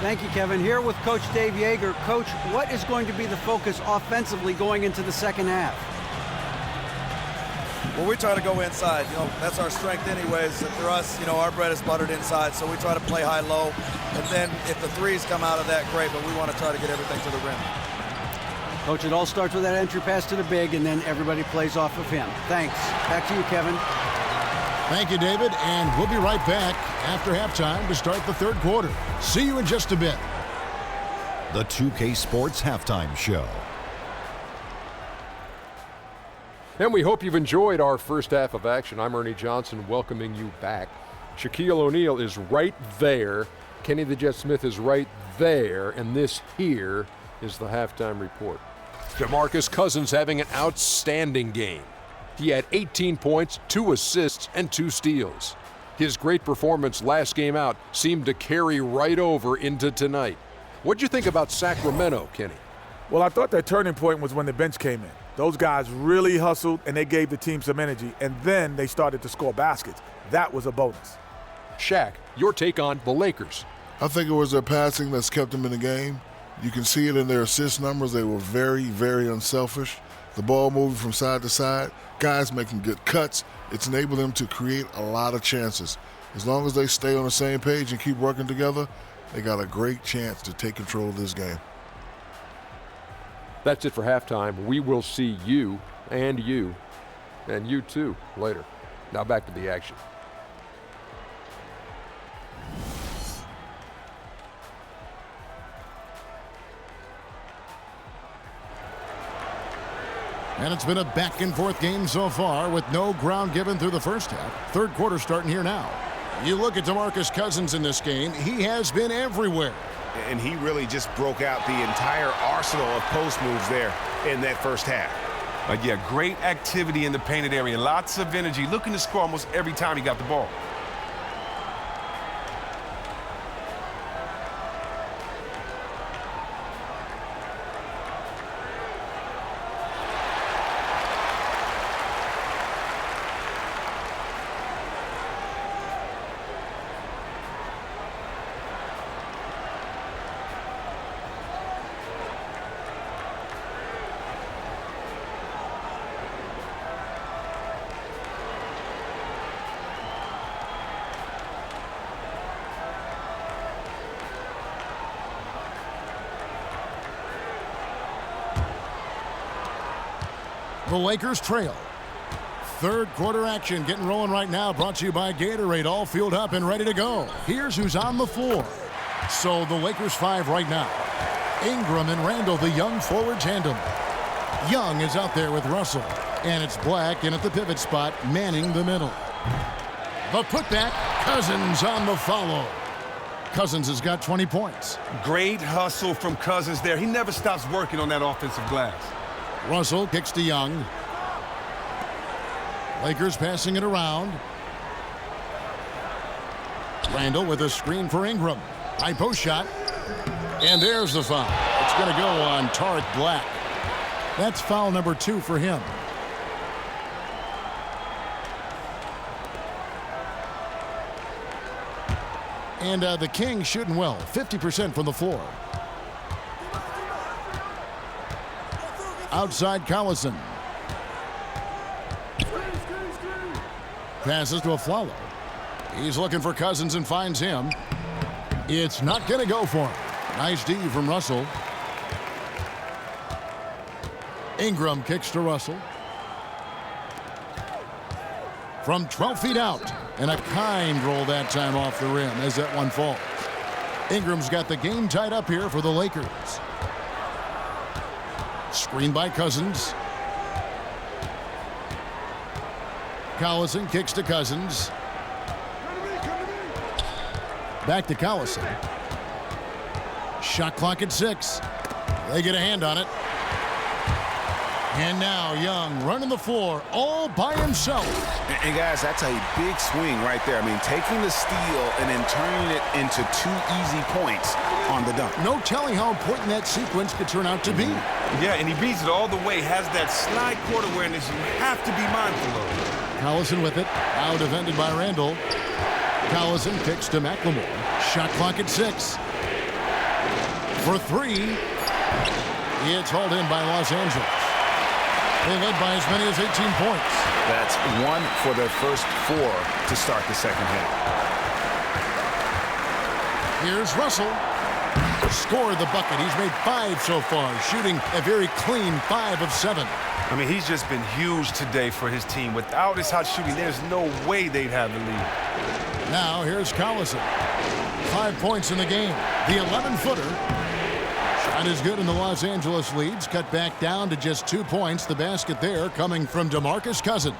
Thank you, Kevin. Here with Coach Dave Yeager. Coach, what is going to be the focus offensively going into the second half? Well, we try to go inside. You know, that's our strength anyways. For us, you know, our bread is buttered inside, so we try to play high-low. And then if the threes come out of that, great, but we want to try to get everything to the rim. Coach, it all starts with that entry pass to the big, and then everybody plays off of him. Thanks. Back to you, Kevin. Thank you, David, and we'll be right back after halftime to start the third quarter. See you in just a bit. The 2K Sports Halftime Show. And we hope you've enjoyed our first half of action. I'm Ernie Johnson welcoming you back. Shaquille O'Neal is right there. Kenny the Jet Smith is right there. And this here is the halftime report. DeMarcus Cousins having an outstanding game. He had 18 points, 2 assists, and 2 steals. His great performance last game out seemed to carry right over into tonight. What'd you think about Sacramento, Kenny? Well, I thought that turning point was when the bench came in. Those guys really hustled, and they gave the team some energy, and then they started to score baskets. That was a bonus. Shaq, your take on the Lakers. I think it was their passing that's kept them in the game. You can see it in their assist numbers. They were very, very unselfish. The ball moving from side to side, guys making good cuts. It's enabled them to create a lot of chances. As long as they stay on the same page and keep working together, they got a great chance to take control of this game. That's it for halftime. We will see you and you too later. Now back to the action. And it's been a back-and-forth game so far with no ground given through the first half. Third quarter starting here now. You look at DeMarcus Cousins in this game, he has been everywhere. And he really just broke out the entire arsenal of post moves there in that first half. Yeah, great activity in the painted area. Lots of energy, looking to score almost every time he got the ball. The Lakers trail. Third quarter action getting rolling right now, brought to you by Gatorade, all fueled up and ready to go. Here's who's on the floor. So the Lakers 5 right now. Ingram and Randall, the young forwards, handle. Young is out there with Russell, and it's Black in at the pivot spot, manning the middle. The putback, Cousins on the follow. Cousins has got 20 points. Great hustle from Cousins there. He never stops working on that offensive glass. Russell kicks to Young. Lakers passing it around. Randall with a screen for Ingram. High post shot. And there's the foul. It's going to go on Tariq Black. That's foul number 2 for him. And the Kings shooting well, 50% from the floor. Outside Collison. Passes to Aflalo. He's looking for Cousins and finds him. It's not going to go for him. Nice D from Russell. Ingram kicks to Russell. From 12 feet out. And a kind roll that time off the rim as that one falls. Ingram's got the game tied up here for the Lakers. Screen by Cousins. Collison kicks to Cousins. Back to Collison. Shot clock at 6. They get a hand on it. And now Young running the floor all by himself. And guys, that's a big swing right there. I mean, taking the steal and then turning it into 2 easy points on the dunk. No telling how important that sequence could turn out to be. Yeah, and he beats it all the way. Has that slide court awareness you have to be mindful of. Collison with it. Now defended by Randall. Collison kicks to McLemore. Shot clock at 6. For 3. It's hauled in by Los Angeles. They led by as many as 18 points. That's 1 for their first 4 to start the second half. Here's Russell. Scored the bucket. He's made 5 so far, shooting a very clean 5 of 7. I mean, he's just been huge today for his team. Without his hot shooting, there's no way they'd have the lead. Now here's Collison. 5 points in the game. The 11-footer. Shot is good in the Los Angeles leads. Cut back down to just 2 points. The basket there coming from DeMarcus Cousins.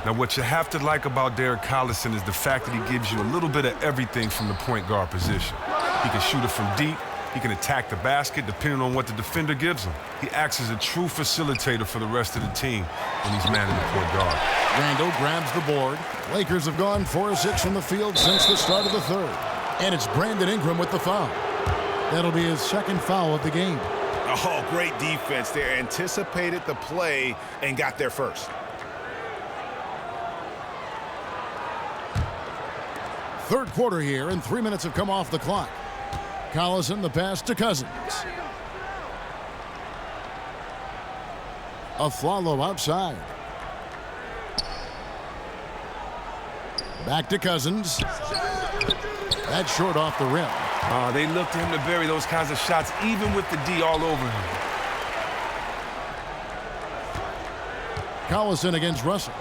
Now, what you have to like about Derek Collison is the fact that he gives you a little bit of everything from the point guard position. He can shoot it from deep. He can attack the basket depending on what the defender gives him. He acts as a true facilitator for the rest of the team when he's manning the point guard. Randall grabs the board. Lakers have gone 4 of 6 from the field since the start of the third. And it's Brandon Ingram with the foul. That'll be his second foul of the game. Oh, great defense there. Anticipated the play and got there first. Third quarter here, and 3 minutes have come off the clock. Collison, the pass to Cousins. Aflalo outside. Back to Cousins. That's short off the rim. They look to him to bury those kinds of shots, even with the D all over him. Collison against Russell.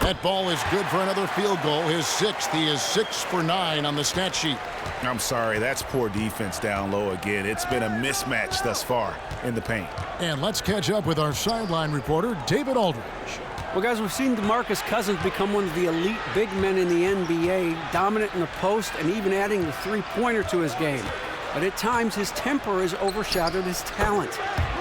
That ball is good for another field goal. His 6th. He is 6 for 9 on the stat sheet. I'm sorry, that's poor defense down low again. It's been a mismatch thus far in the paint. And let's catch up with our sideline reporter, David Aldridge. Well, guys, we've seen DeMarcus Cousins become one of the elite big men in the NBA, dominant in the post and even adding the three-pointer to his game. but at times his temper has overshadowed his talent.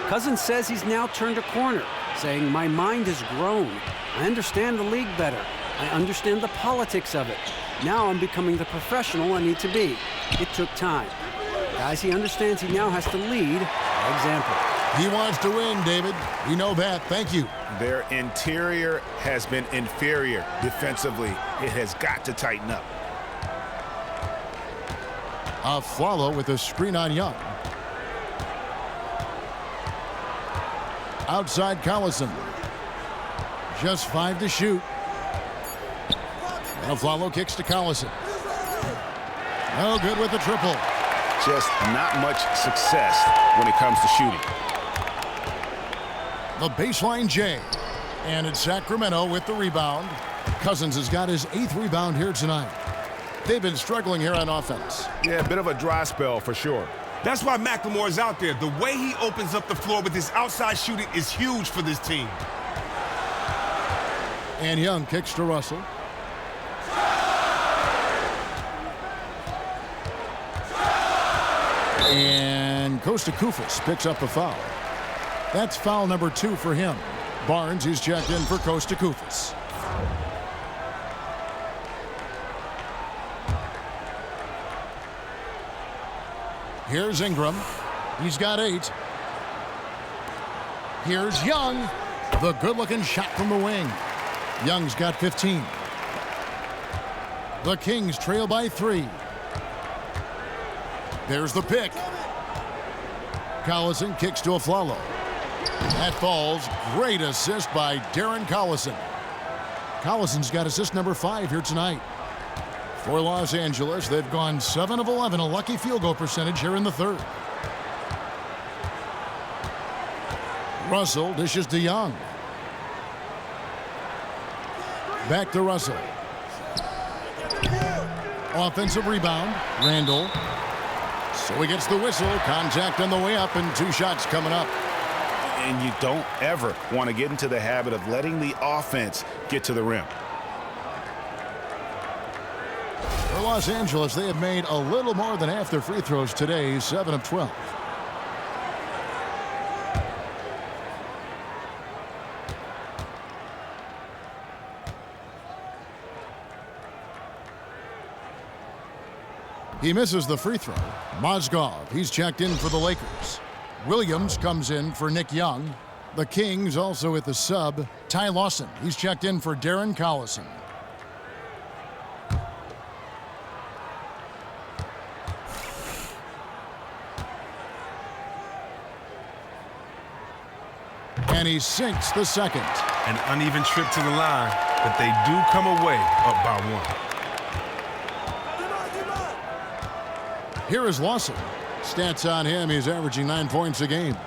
Cousins says he's now turned a corner, saying, "My mind has grown. I understand the league better. I understand the politics of it. Now I'm becoming the professional I need to be. It took time." Guys, he understands he now has to lead by example. He wants to win, David. We know that. Thank you. Their interior has been inferior defensively. It has got to tighten up. Afflalo with a screen on Young. Outside Collison. Just 5 to shoot. And Afflalo kicks to Collison. No good with the triple. Just not much success when it comes to shooting. The baseline J. And it's Sacramento with the rebound. Cousins has got his 8th rebound here tonight. They've been struggling here on offense. Yeah, a bit of a dry spell for sure. That's why McLemore is out there. The way he opens up the floor with his outside shooting is huge for this team. And Young kicks to Russell. And Kosta Koufos picks up the foul. That's foul number 2 for him. Barnes is checked in for Kosta Koufos. Here's Ingram. He's got 8. Here's Young. The good-looking shot from the wing. Young's got 15. The Kings trail by 3. There's the pick. Collison kicks to Afflalo. That falls. Great assist by Darren Collison. Collison's got assist number 5 here tonight. For Los Angeles, they've gone 7 of 11, a lucky field goal percentage here in the 3rd. Russell dishes to Young. Back to Russell. Offensive rebound. Randall. So he gets the whistle. Contact on the way up and 2 shots coming up. And you don't ever want to get into the habit of letting the offense get to the rim. For Los Angeles, they have made a little more than half their free throws today, 7 of 12. He misses the free throw. Mozgov, he's checked in for the Lakers. Williams comes in for Nick Young. The Kings also at the sub. Ty Lawson, he's checked in for Darren Collison. And he sinks the second. An uneven trip to the line, but they do come away up by 1. Here is Lawson. Stats on him, he's averaging 9 points a game.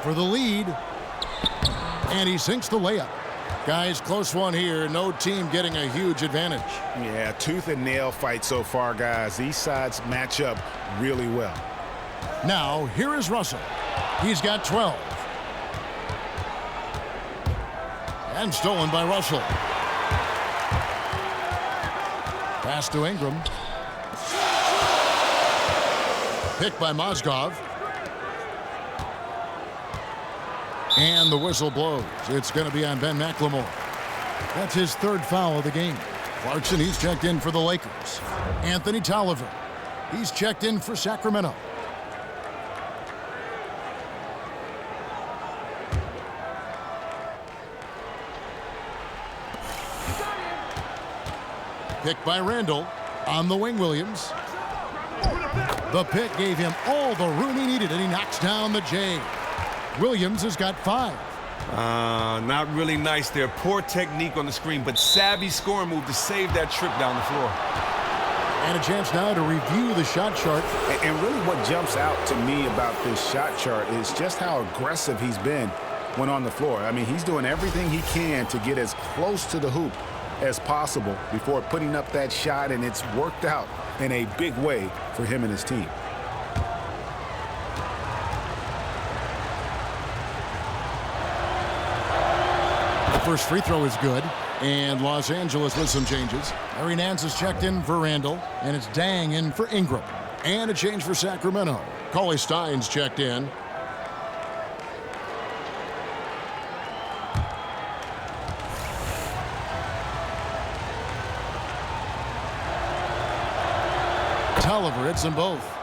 For the lead. And he sinks the layup. Guys, close one here. No team getting a huge advantage. Yeah, tooth and nail fight so far, guys. These sides match up really well. Now, here is Russell. He's got 12. And stolen by Russell. Pass to Ingram. Picked by Mozgov. And the whistle blows. It's going to be on Ben McLemore. That's his 3rd foul of the game. Clarkson, he's checked in for the Lakers. Anthony Tolliver, he's checked in for Sacramento. Picked by Randall. On the wing, Williams. The pick gave him all the room he needed, and he knocks down the J. Williams has got 5. Not really nice there. Poor technique on the screen, but savvy scoring move to save that trip down the floor. And a chance now to review the shot chart. And really what jumps out to me about this shot chart is just how aggressive he's been when on the floor. I mean, he's doing everything he can to get as close to the hoop as possible before putting up that shot, and it's worked out in a big way for him and his team. The first free throw is good. And Los Angeles with some changes. Larry Nance is checked in for Randall, and it's Dang in for Ingram. And a change for Sacramento. Cauley Stein's checked in. Tolliver hits them both.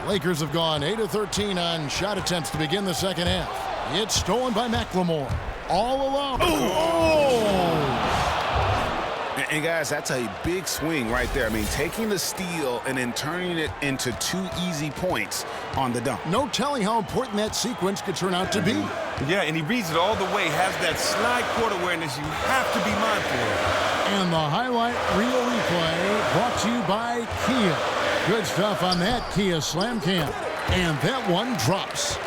Lakers have gone 8 of 13 on shot attempts to begin the second half. It's stolen by McLemore. All alone. And guys, that's a big swing right there. I mean, taking the steal and then turning it into 2 easy points on the dunk. No telling how important that sequence could turn out to be. Yeah, and he reads it all the way, has that slide court awareness you have to be mindful of. And the highlight reel replay brought to you by Kia. Good stuff on that Kia Slam Cam. And that one drops.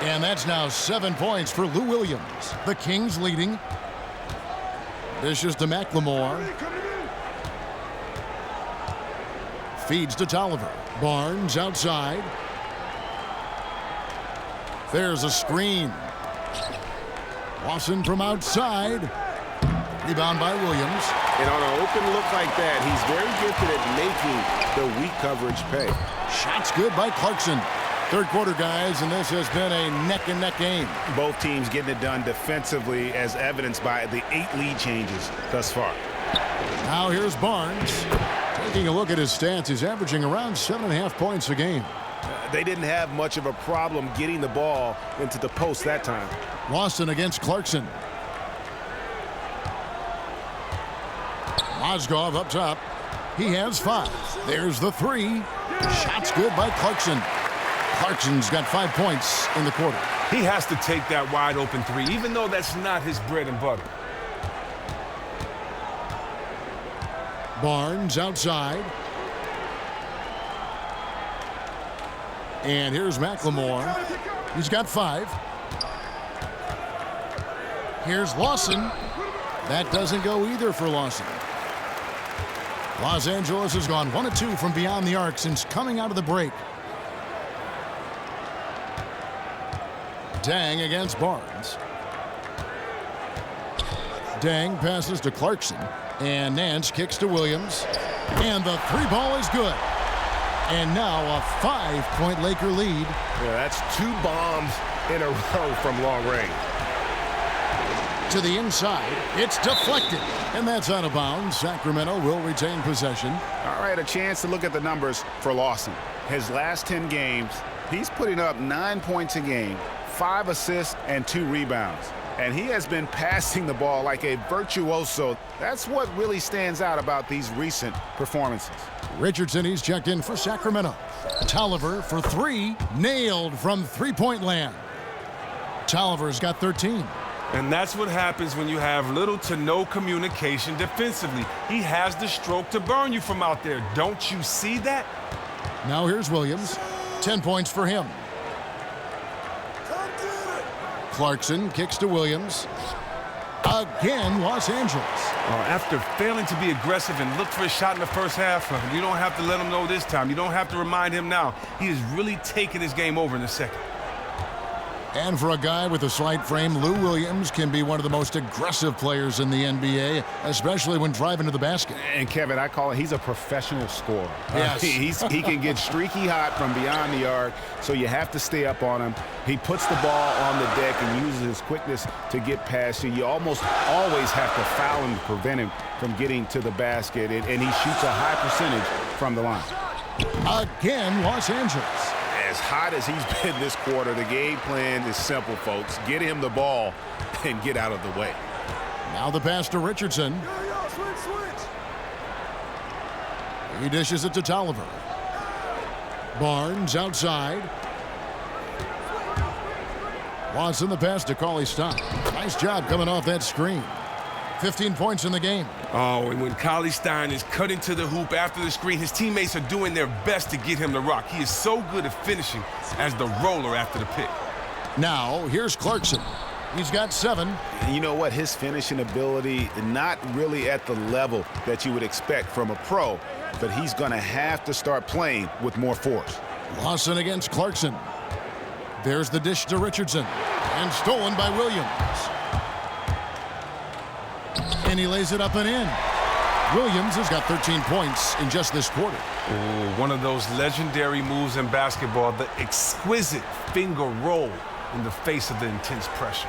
And that's now 7 points for Lou Williams. The Kings leading. Dishes to McLemore. Feeds to Tolliver. Barnes outside. There's a screen. Lawson from outside. Rebound by Williams. And on an open look like that, he's very gifted at making the weak coverage pay. Shots good by Clarkson. Third quarter, guys, and this has been a neck-and-neck game. Both teams getting it done defensively, as evidenced by the 8 lead changes thus far. Now here's Barnes. Taking a look at his stats, he's averaging around 7.5 points a game. They didn't have much of a problem getting the ball into the post that time. Lawson against Clarkson. Mozgov up top. He has 5. There's the 3. Shots good by Clarkson. Clarkson's got 5 points in the quarter. He has to take that wide open 3, even though that's not his bread and butter. Barnes outside. And here's McLemore. He's got 5. Here's Lawson. That doesn't go either for Lawson. Los Angeles has gone 1 of 2 from beyond the arc since coming out of the break. Dang against Barnes. Dang passes to Clarkson. And Nance kicks to Williams. And the 3 ball is good. And now a 5-point Laker lead. Yeah, that's 2 bombs in a row from long range. To the inside. It's deflected. And that's out of bounds. Sacramento will retain possession. All right, a chance to look at the numbers for Lawson. His last 10 games, he's putting up 9 points a game, 5 assists, and 2 rebounds. And he has been passing the ball like a virtuoso. That's what really stands out about these recent performances. Richardson, he's checked in for Sacramento. Tolliver for 3. Nailed from three-point land. Tolliver's got 13. And that's what happens when you have little to no communication defensively. He has the stroke to burn you from out there. Don't you see that? Now here's Williams. 10 points for him. Clarkson kicks to Williams. Again, Los Angeles. After failing to be aggressive and look for a shot in the first half, you don't have to let him know this time. You don't have to remind him now. He is really taking his game over in the second. And for a guy with a slight frame, Lou Williams can be one of the most aggressive players in the NBA, especially when driving to the basket. And Kevin, I call it, he's a professional scorer. Yes. He can get streaky hot from beyond the arc, so you have to stay up on him. He puts the ball on the deck and uses his quickness to get past you. You almost always have to foul him to prevent him from getting to the basket, and he shoots a high percentage from the line. Again, Los Angeles. As hot as he's been this quarter, the game plan is simple, folks. Get him the ball and get out of the way. Now the pass to Richardson. He dishes it to Tolliver. Barnes outside. Watson the pass to Cauley Stein. Nice job coming off that screen. 15 points in the game. Oh, and when Cauley Stein is cutting to the hoop after the screen, his teammates are doing their best to get him the rock. He is so good at finishing as the roller after the pick. Now, here's Clarkson. He's got 7. And you know what? His finishing ability, not really at the level that you would expect from a pro, but he's going to have to start playing with more force. Lawson against Clarkson. There's the dish to Richardson. And stolen by Williams. And he lays it up and in. Williams has got 13 points in just this quarter. Oh, one of those legendary moves in basketball, the exquisite finger roll in the face of the intense pressure.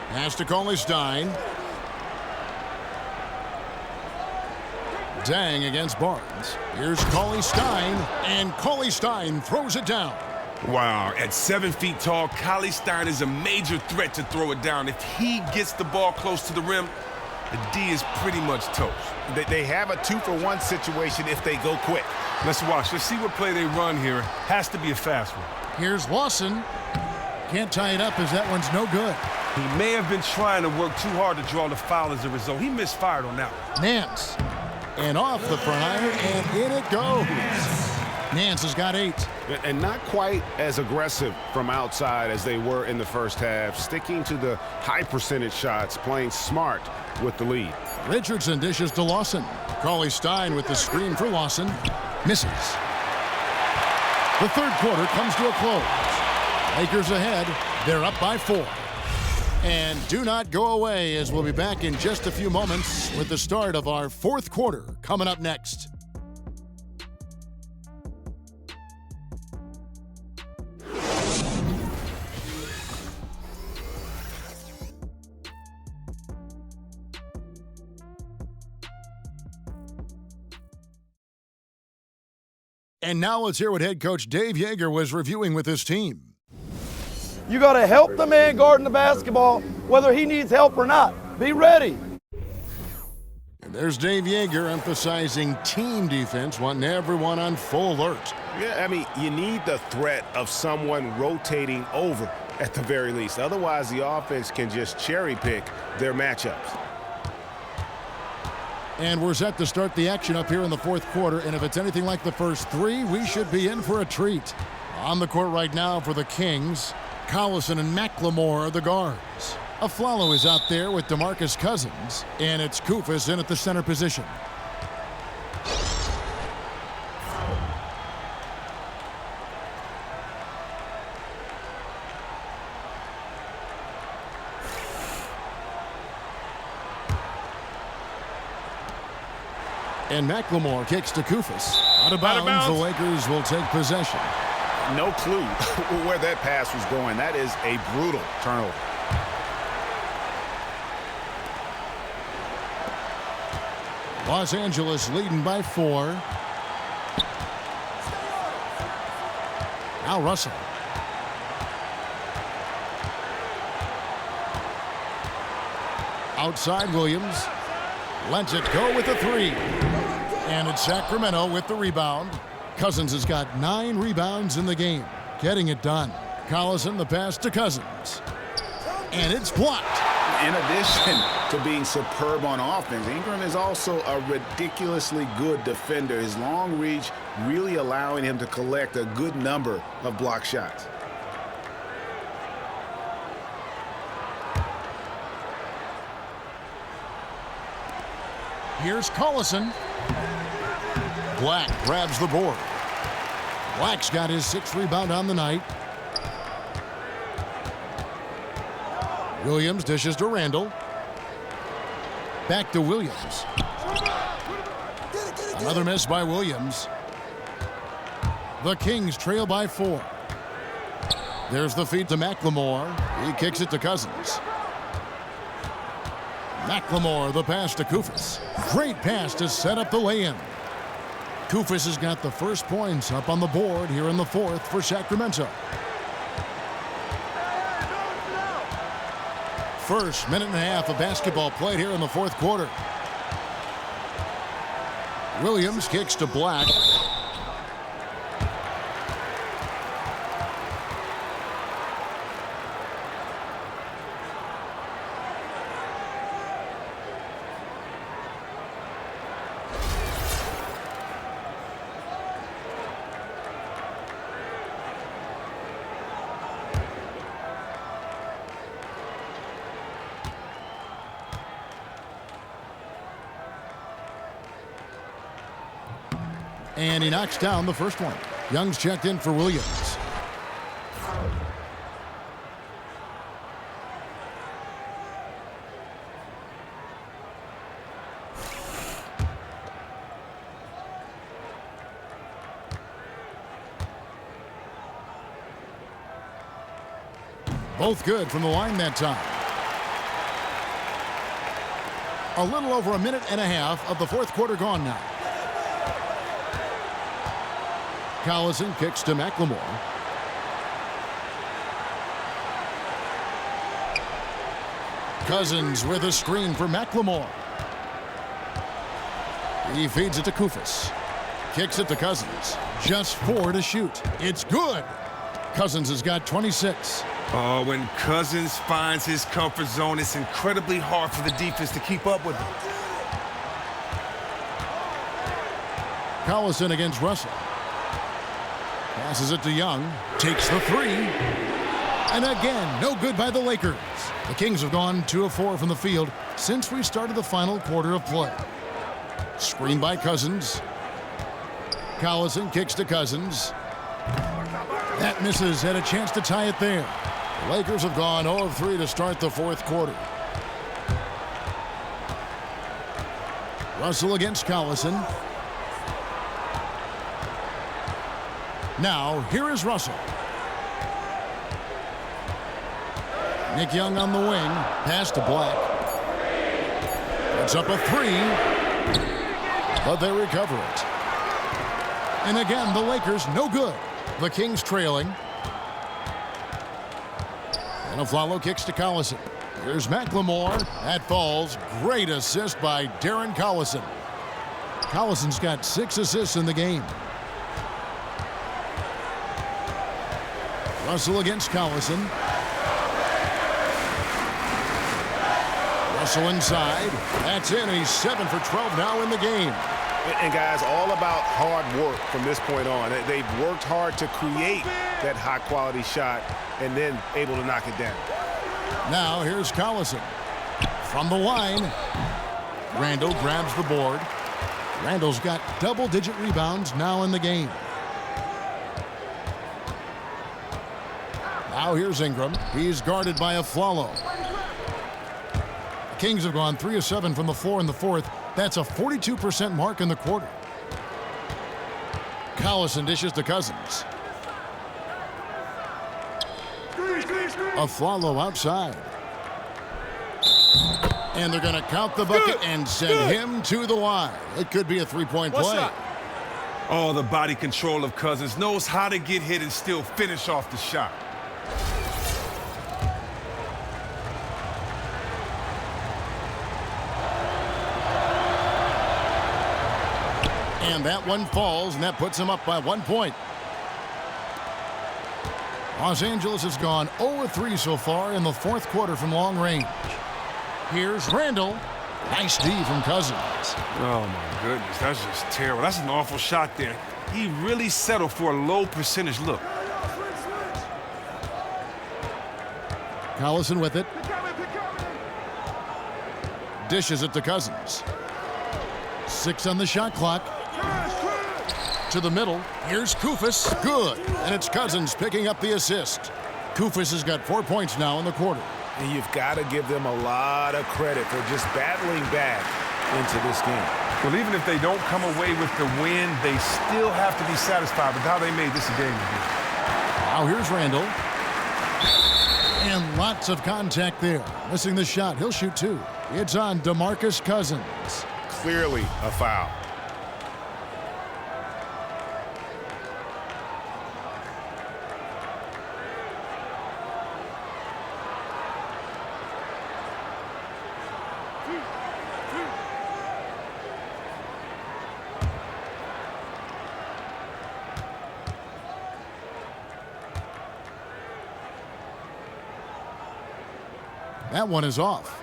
Pass to Cauley-Stein. Dang against Barnes. Here's Cauley-Stein, and Cauley-Stein throws it down. Wow, at 7 feet tall, Cauley-Stein is a major threat to throw it down. If he gets the ball close to the rim, the D is pretty much toast. They have a 2-for-1 situation if they go quick. Let's watch. Let's see what play they run here. Has to be a fast one. Here's Lawson. Can't tie it up as that one's no good. He may have been trying to work too hard to draw the foul as a result. He misfired on that one. Nance. And off the prior, and in it goes. Nance has got 8. And not quite as aggressive from outside as they were in the first half, sticking to the high percentage shots, playing smart with the lead. Richardson dishes to Lawson. Cauley-Stein with the screen for Lawson. Misses. The third quarter comes to a close. Lakers ahead. They're up by 4. And do not go away, as we'll be back in just a few moments with the start of our fourth quarter coming up next. And now let's hear what head coach Dave Yeager was reviewing with his team. You got to help the man guarding the basketball, whether he needs help or not. Be ready. And there's Dave Yeager emphasizing team defense, wanting everyone on full alert. Yeah, I mean, you need the threat of someone rotating over at the very least. Otherwise, the offense can just cherry pick their matchups. And we're set to start the action up here in the fourth quarter. And if it's anything like the first 3, we should be in for a treat. On the court right now for the Kings, Collison and McLemore are the guards. Aflalo is out there with DeMarcus Cousins, and it's Koufos in at the center position. And McLemore kicks to Koufos. Out of bounds, the Lakers will take possession. No clue where that pass was going. That is a brutal turnover. Los Angeles leading by 4. Now Russell. Outside Williams. Lets it go with a 3. And it's Sacramento with the rebound. Cousins has got 9 rebounds in the game. Getting it done. Collison the pass to Cousins. And it's blocked. In addition to being superb on offense, Ingram is also a ridiculously good defender. His long reach really allowing him to collect a good number of block shots. Here's Collison. Black grabs the board. Black's got his 6th rebound on the night. Williams dishes to Randall. Back to Williams. Another miss by Williams. The Kings trail by 4. There's the feed to McLemore. He kicks it to Cousins. McLemore, the pass to Koufos. Great pass to set up the lay-in. Koufos has got the first points up on the board here in the fourth for Sacramento. First minute and a half of basketball played here in the fourth quarter. Williams kicks to Black. And he knocks down the first one. Young's checked in for Williams. Both good from the line that time. A little over a minute and a half of the fourth quarter gone now. Collison kicks to McLemore. Cousins with a screen for McLemore. He feeds it to Kufis. Kicks it to Cousins. Just 4 to shoot. It's good. Cousins has got 26. Oh, when Cousins finds his comfort zone, it's incredibly hard for the defense to keep up with him. Collison against Russell. Passes it to Young. Takes the 3. And again, no good by the Lakers. The Kings have gone 2 of 4 from the field since we started the final quarter of play. Screen by Cousins. Collison kicks to Cousins. That misses. Had a chance to tie it there. The Lakers have gone 0 of 3 to start the fourth quarter. Russell against Collison. Now, here is Russell. Nick Young on the wing. Pass to Black. It's up a 3. But they recover it. And again, the Lakers no good. The Kings trailing. And Aflalo kicks to Collison. Here's McLemore. That falls. Great assist by Darren Collison. Collison's got 6 assists in the game. Russell against Collison. Russell inside. That's in. He's 7 for 12 now in the game. And guys, all about hard work from this point on. They've worked hard to create that high-quality shot and then able to knock it down. Now here's Collison. From the line. Randall grabs the board. Randall's got double-digit rebounds now in the game. Now here's Ingram. He's guarded by Aflalo. The Kings have gone 3 of 7 from the floor in the fourth. That's a 42% mark in the quarter. Collison dishes to Cousins. Aflalo outside. And they're going to count the bucket and send him to the line. It could be a 3-point play. Oh, the body control of Cousins. Knows how to get hit and still finish off the shot. And that one falls, and that puts him up by 1 point. Los Angeles has gone 0 of 3 so far in the fourth quarter from long range. Here's Randall. Nice D from Cousins. Oh, my goodness. That's just terrible. That's an awful shot there. He really settled for a low percentage look. Collison with it. Dishes it to Cousins. 6 on the shot clock. To the middle. Here's Kufis. Good. And it's Cousins picking up the assist. Kufis has got 4 points now in the quarter. And you've got to give them a lot of credit for just battling back into this game. Well, even if they don't come away with the win, they still have to be satisfied with how they made this a game again. Now here's Randall. And lots of contact there. Missing the shot. He'll shoot 2. It's on DeMarcus Cousins. Clearly a foul. That one is off.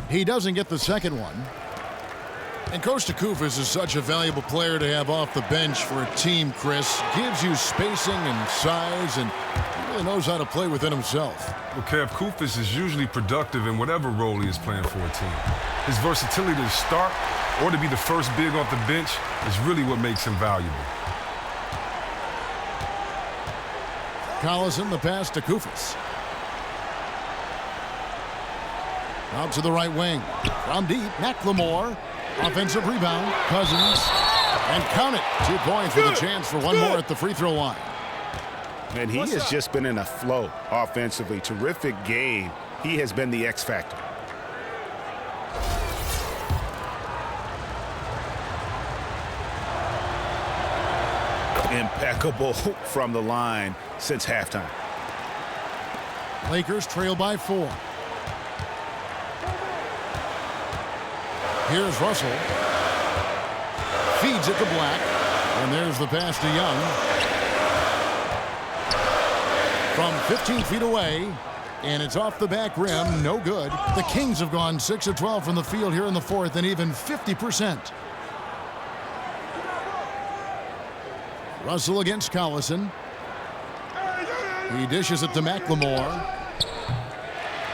He doesn't get the second one. And Coach Kufis is such a valuable player to have off the bench for a team, Chris. Gives you spacing and size, and he really knows how to play within himself. Well, Kev, Kufis is usually productive in whatever role he is playing for a team. His versatility to start or to be the first big off the bench is really what makes him valuable. Collison, the pass to Kufis. Out to the right wing. From deep, McLemore. Offensive rebound. Cousins. And count it. 2 points with a chance for one more at the free throw line. And he has just been in a flow offensively. Terrific game. He has been the X factor. Impeccable from the line since halftime. Lakers trail by 4. Here's Russell. Feeds it to Black. And there's the pass to Young. From 15 feet away. And it's off the back rim. No good. The Kings have gone 6 of 12 from the field here in the fourth and even 50%. Russell against Collison. He dishes it to McLemore.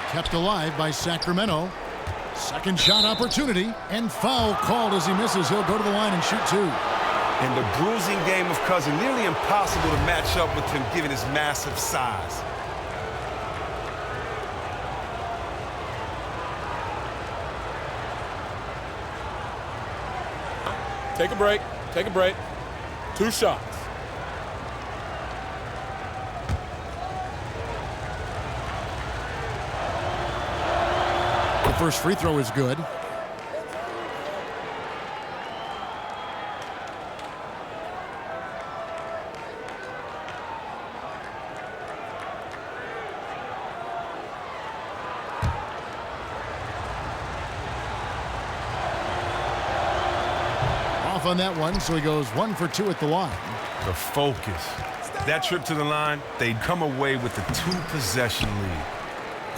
Kept alive by Sacramento. Second shot opportunity, and foul called as he misses. He'll go to the line and shoot 2. In the bruising game of Cousin, nearly impossible to match up with him given his massive size. Take a break. Take a break. 2 shots. The first free throw is good. Off on that one, so he goes 1 for 2 at the line. The focus. That trip to the line, they'd come away with a 2-possession lead.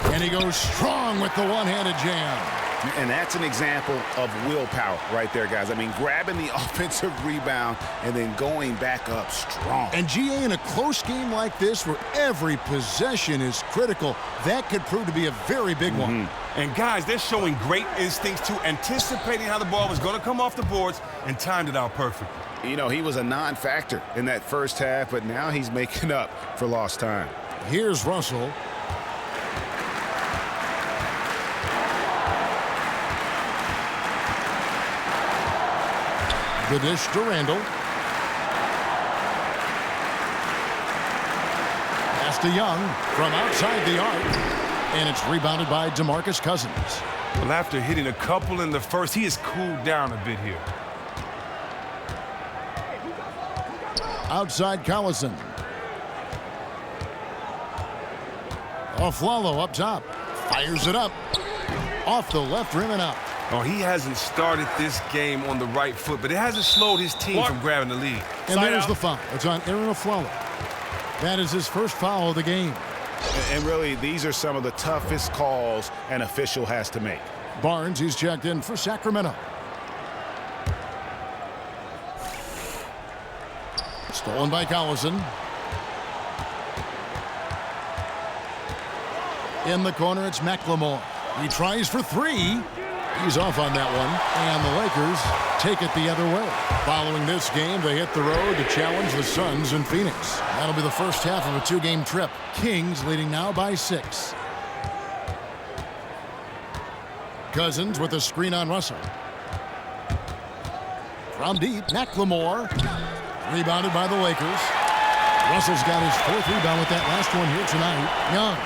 And he goes strong with the one-handed jam. And that's an example of willpower right there, guys. I mean, grabbing the offensive rebound and then going back up strong. And GA, in a close game like this where every possession is critical, that could prove to be a very big one. And guys, they're showing great instincts too, anticipating how the ball was going to come off the boards and timed it out perfectly. You know, he was a non-factor in that first half, but now he's making up for lost time. Here's Russell. The dish to Randall. Pass to Young from outside the arc. And it's rebounded by DeMarcus Cousins. Well, after hitting a couple in the first, he has cooled down a bit here. Outside Collison. Aflalo up top. Fires it up. Off the left rim and out. Oh, he hasn't started this game on the right foot, but it hasn't slowed his team from grabbing the lead. And there's the foul. It's on Aaron Aflalo. That is his first foul of the game. And really, these are some of the toughest calls an official has to make. Barnes, he's checked in for Sacramento. Stolen by Collison. In the corner, it's McLemore. He tries for 3. He's off on that one, and the Lakers take it the other way. Following this game, they hit the road to challenge the Suns in Phoenix. That'll be the first half of a 2-game trip. Kings leading now by 6. Cousins with a screen on Russell. From deep, McLemore. Rebounded by the Lakers. Russell's got his 4th rebound with that last one here tonight. Young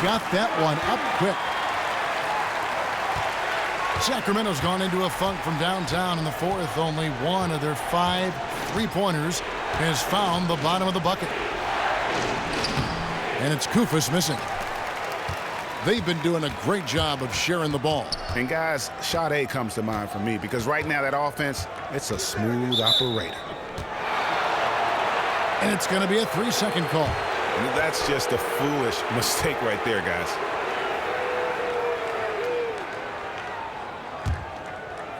got that one up quick. Sacramento's gone into a funk from downtown in the fourth. Only one of their 5 3-pointers has found the bottom of the bucket. And it's Kufis missing. They've been doing a great job of sharing the ball. And guys, shot A comes to mind for me because right now that offense, it's a smooth operator. And it's going to be a 3-second call. And that's just a foolish mistake right there, guys.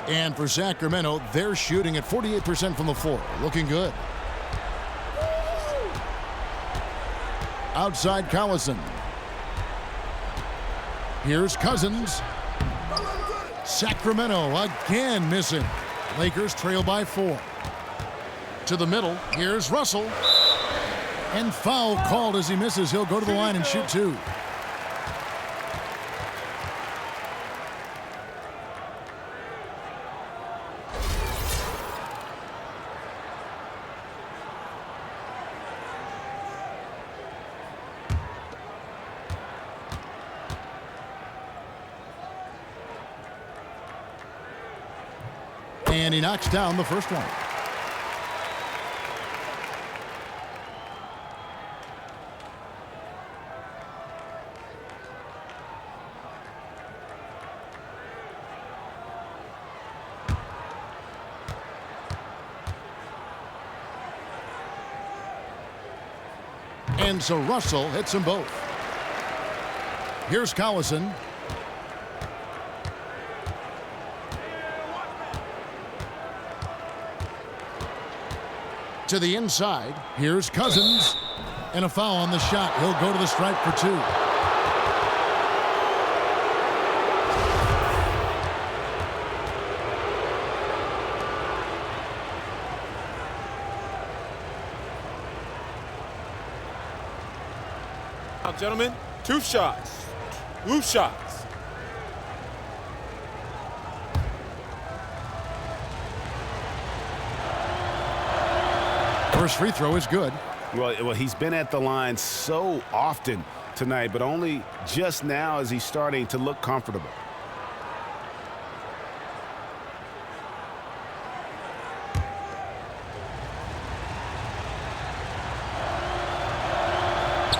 And for Sacramento, they're shooting at 48% from the floor. Looking good. Outside Collison. Here's Cousins. Sacramento again missing. Lakers trail by 4. To the middle, here's Russell. And foul called as he misses. He'll go to the line and shoot 2. And he knocks down the first one. And so Russell hits them both. Here's Collison. To the inside. Here's Cousins. And a foul on the shot. He'll go to the stripe for 2. Now, gentlemen, 2 shots. 2 shots. First free throw is good. Well, he's been at the line so often tonight, but only just now is he starting to look comfortable.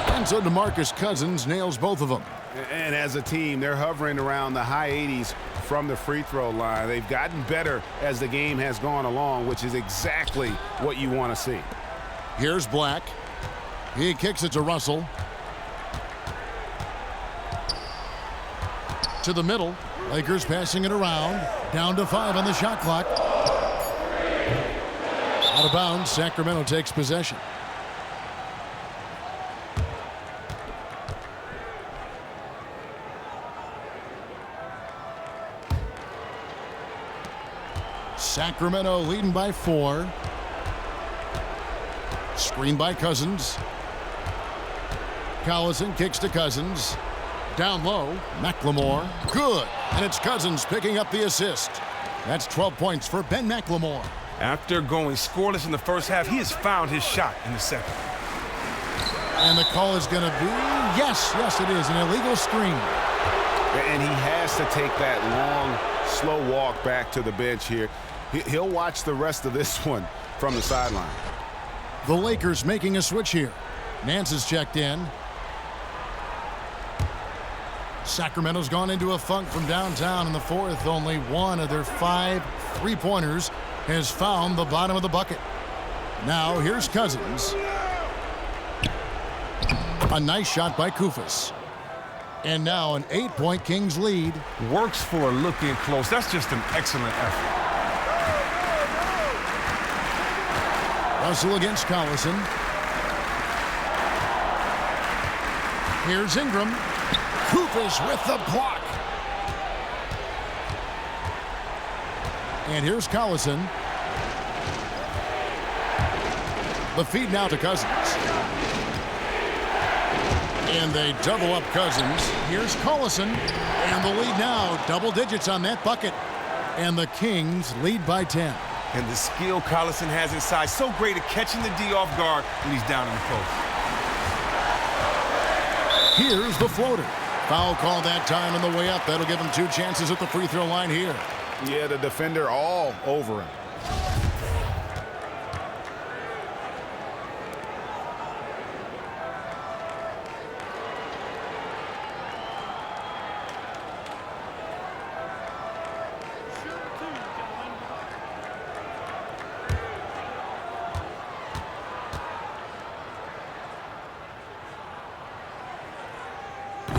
And so DeMarcus Cousins nails both of them. And as a team, they're hovering around the high 80s from the free throw line. They've gotten better as the game has gone along, which is exactly what you want to see. Here's Black. He kicks it to Russell. To the middle. Lakers passing it around. Down to 5 on the shot clock. Out of bounds. Sacramento takes possession. Sacramento leading by 4. Screen by Cousins. Collison kicks to Cousins. Down low, McLemore. Good. And it's Cousins picking up the assist. That's 12 points for Ben McLemore. After going scoreless in the first half, he has found his shot in the second. And the call is going to be, yes, it is, an illegal screen. And he has to take that long, slow walk back to the bench here. He'll watch the rest of this one from the sideline. The Lakers making a switch here. Nance is checked in. Sacramento's gone into a funk from downtown in the fourth. Only one of their 5 three-pointers has found the bottom of the bucket. Now here's Cousins. A nice shot by Koufos. And now an 8-point Kings lead. Works for looking close. That's just an excellent effort. Russell against Collison. Here's Ingram. Koufos with the block. And here's Collison. The feed now to Cousins. And they double up Cousins. Here's Collison. And the lead now, double digits on that bucket. And the Kings lead by 10. And the skill Collison has inside, so great at catching the D off guard when he's down in the post. Here's the floater. Foul call that time on the way up. That'll give him 2 chances at the free throw line here. Yeah, the defender all over him.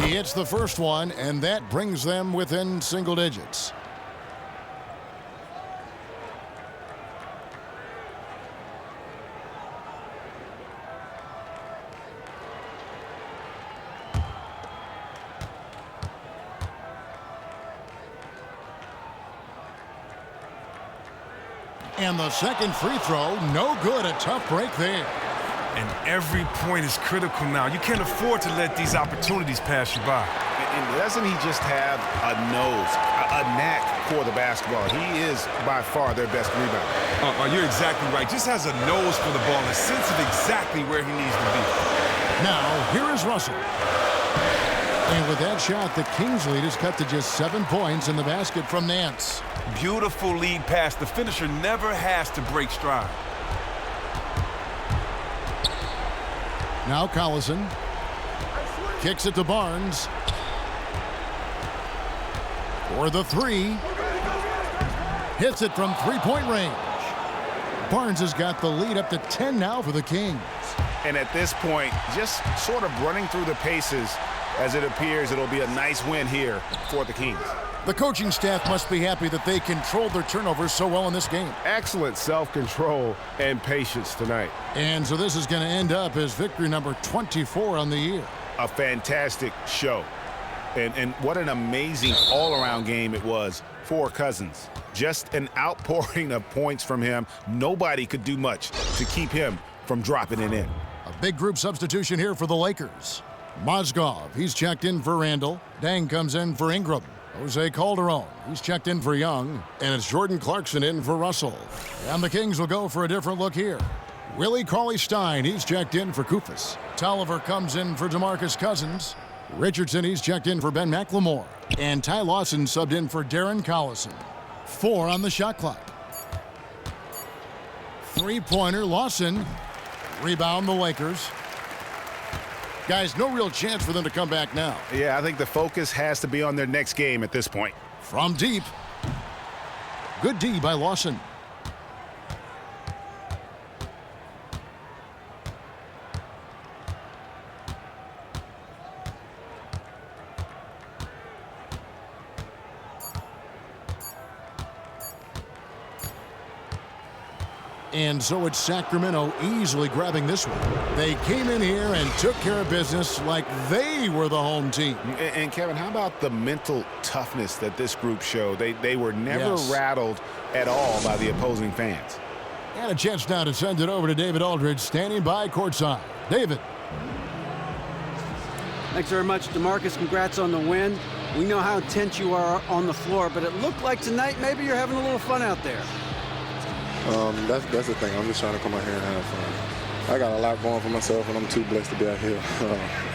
He hits the first one, and that brings them within single digits. And the second free throw, no good. A tough break there. And every point is critical now. You can't afford to let these opportunities pass you by. And doesn't he just have a nose, a knack for the basketball? He is by far their best rebounder. You're exactly right. Just has a nose for the ball and a sense of exactly where he needs to be. Now, here is Russell. And with that shot, the Kings lead is cut to just 7 points in the basket from Nance. Beautiful lead pass. The finisher never has to break stride. Now Collison kicks it to Barnes. For the three. Hits it from three-point range. Barnes has got the lead up to 10 now for the Kings. And at this point, just sort of running through the paces, as it appears it'll be a nice win here for the Kings. The coaching staff must be happy that they controlled their turnovers so well in this game. Excellent self-control and patience tonight. And so this is going to end up as victory number 24 on the year. A fantastic show. And what an amazing all-around game it was for Cousins. Just an outpouring of points from him. Nobody could do much to keep him from dropping it in. A big group substitution here for the Lakers. Mozgov, he's checked in for Randall. Dang comes in for Ingram. Jose Calderon, he's checked in for Young. And it's Jordan Clarkson in for Russell. And the Kings will go for a different look here. Willie Cauley-Stein, he's checked in for Koufos. Tolliver comes in for DeMarcus Cousins. Richardson, he's checked in for Ben McLemore. And Ty Lawson subbed in for Darren Collison. 4 on the shot clock. Three-pointer, Lawson. Rebound the Lakers. Guys, no real chance for them to come back now. Yeah, I think the focus has to be on their next game at this point. From deep. Good D by Lawson. And so it's Sacramento easily grabbing this one. They came in here and took care of business like they were the home team. And Kevin, how about the mental toughness that this group showed? They were never rattled at all by the opposing fans. And a chance now to send it over to David Aldridge, standing by courtside. David. Thanks very much, DeMarcus. Congrats on the win. We know how intense you are on the floor, but it looked like tonight maybe you're having a little fun out there. That's the thing. I'm just trying to come out here and have fun. I got a lot going for myself, and I'm too blessed to be out here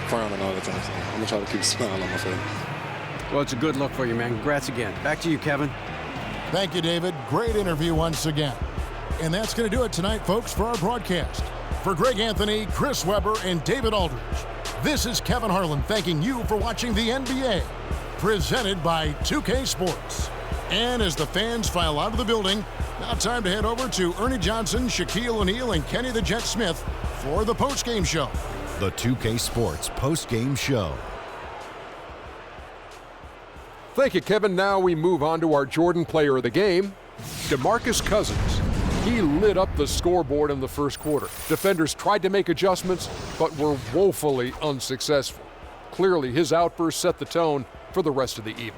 frowning all the time. So I'm going to try to keep a smile on my face. Well, it's a good look for you, man. Congrats again. Back to you, Kevin. Thank you, David. Great interview once again. And that's going to do it tonight, folks, for our broadcast. For Greg Anthony, Chris Webber, and David Aldridge, this is Kevin Harlan thanking you for watching the NBA, presented by 2K Sports. And as the fans file out of the building, now time to head over to Ernie Johnson, Shaquille O'Neal, and Kenny the Jet Smith for the postgame show. The 2K Sports postgame show. Thank you, Kevin. Now we move on to our Jordan player of the game, DeMarcus Cousins. He lit up the scoreboard in the first quarter. Defenders tried to make adjustments, but were woefully unsuccessful. Clearly, his outburst set the tone for the rest of the evening.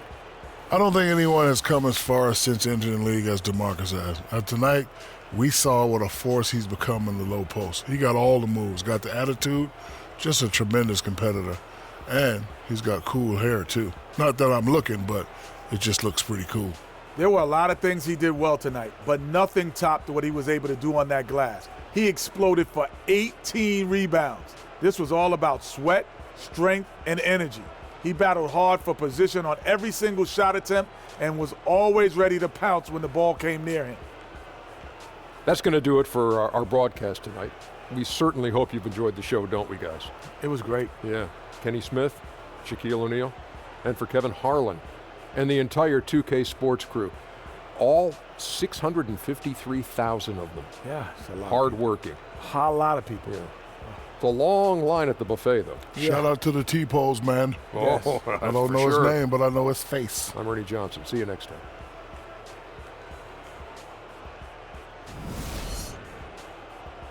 I don't think anyone has come as far since entering the league as DeMarcus has. Tonight, we saw what a force he's become in the low post. He got all the moves, got the attitude, just a tremendous competitor. And he's got cool hair, too. Not that I'm looking, but it just looks pretty cool. There were a lot of things he did well tonight, but nothing topped what he was able to do on that glass. He exploded for 18 rebounds. This was all about sweat, strength, and energy. He battled hard for position on every single shot attempt and was always ready to pounce when the ball came near him. That's going to do it for our broadcast tonight. We certainly hope you've enjoyed the show, don't we, guys? It was great. Yeah. Kenny Smith, Shaquille O'Neal, and for Kevin Harlan and the entire 2K Sports crew. All 653,000 of them. Yeah, it's a lot. Hard-working. A lot of people. Yeah. It's a long line at the buffet, though. Yeah. Shout out to the T-Pose, man. Oh, yes. I don't know his name, but I know his face. I'm Ernie Johnson. See you next time.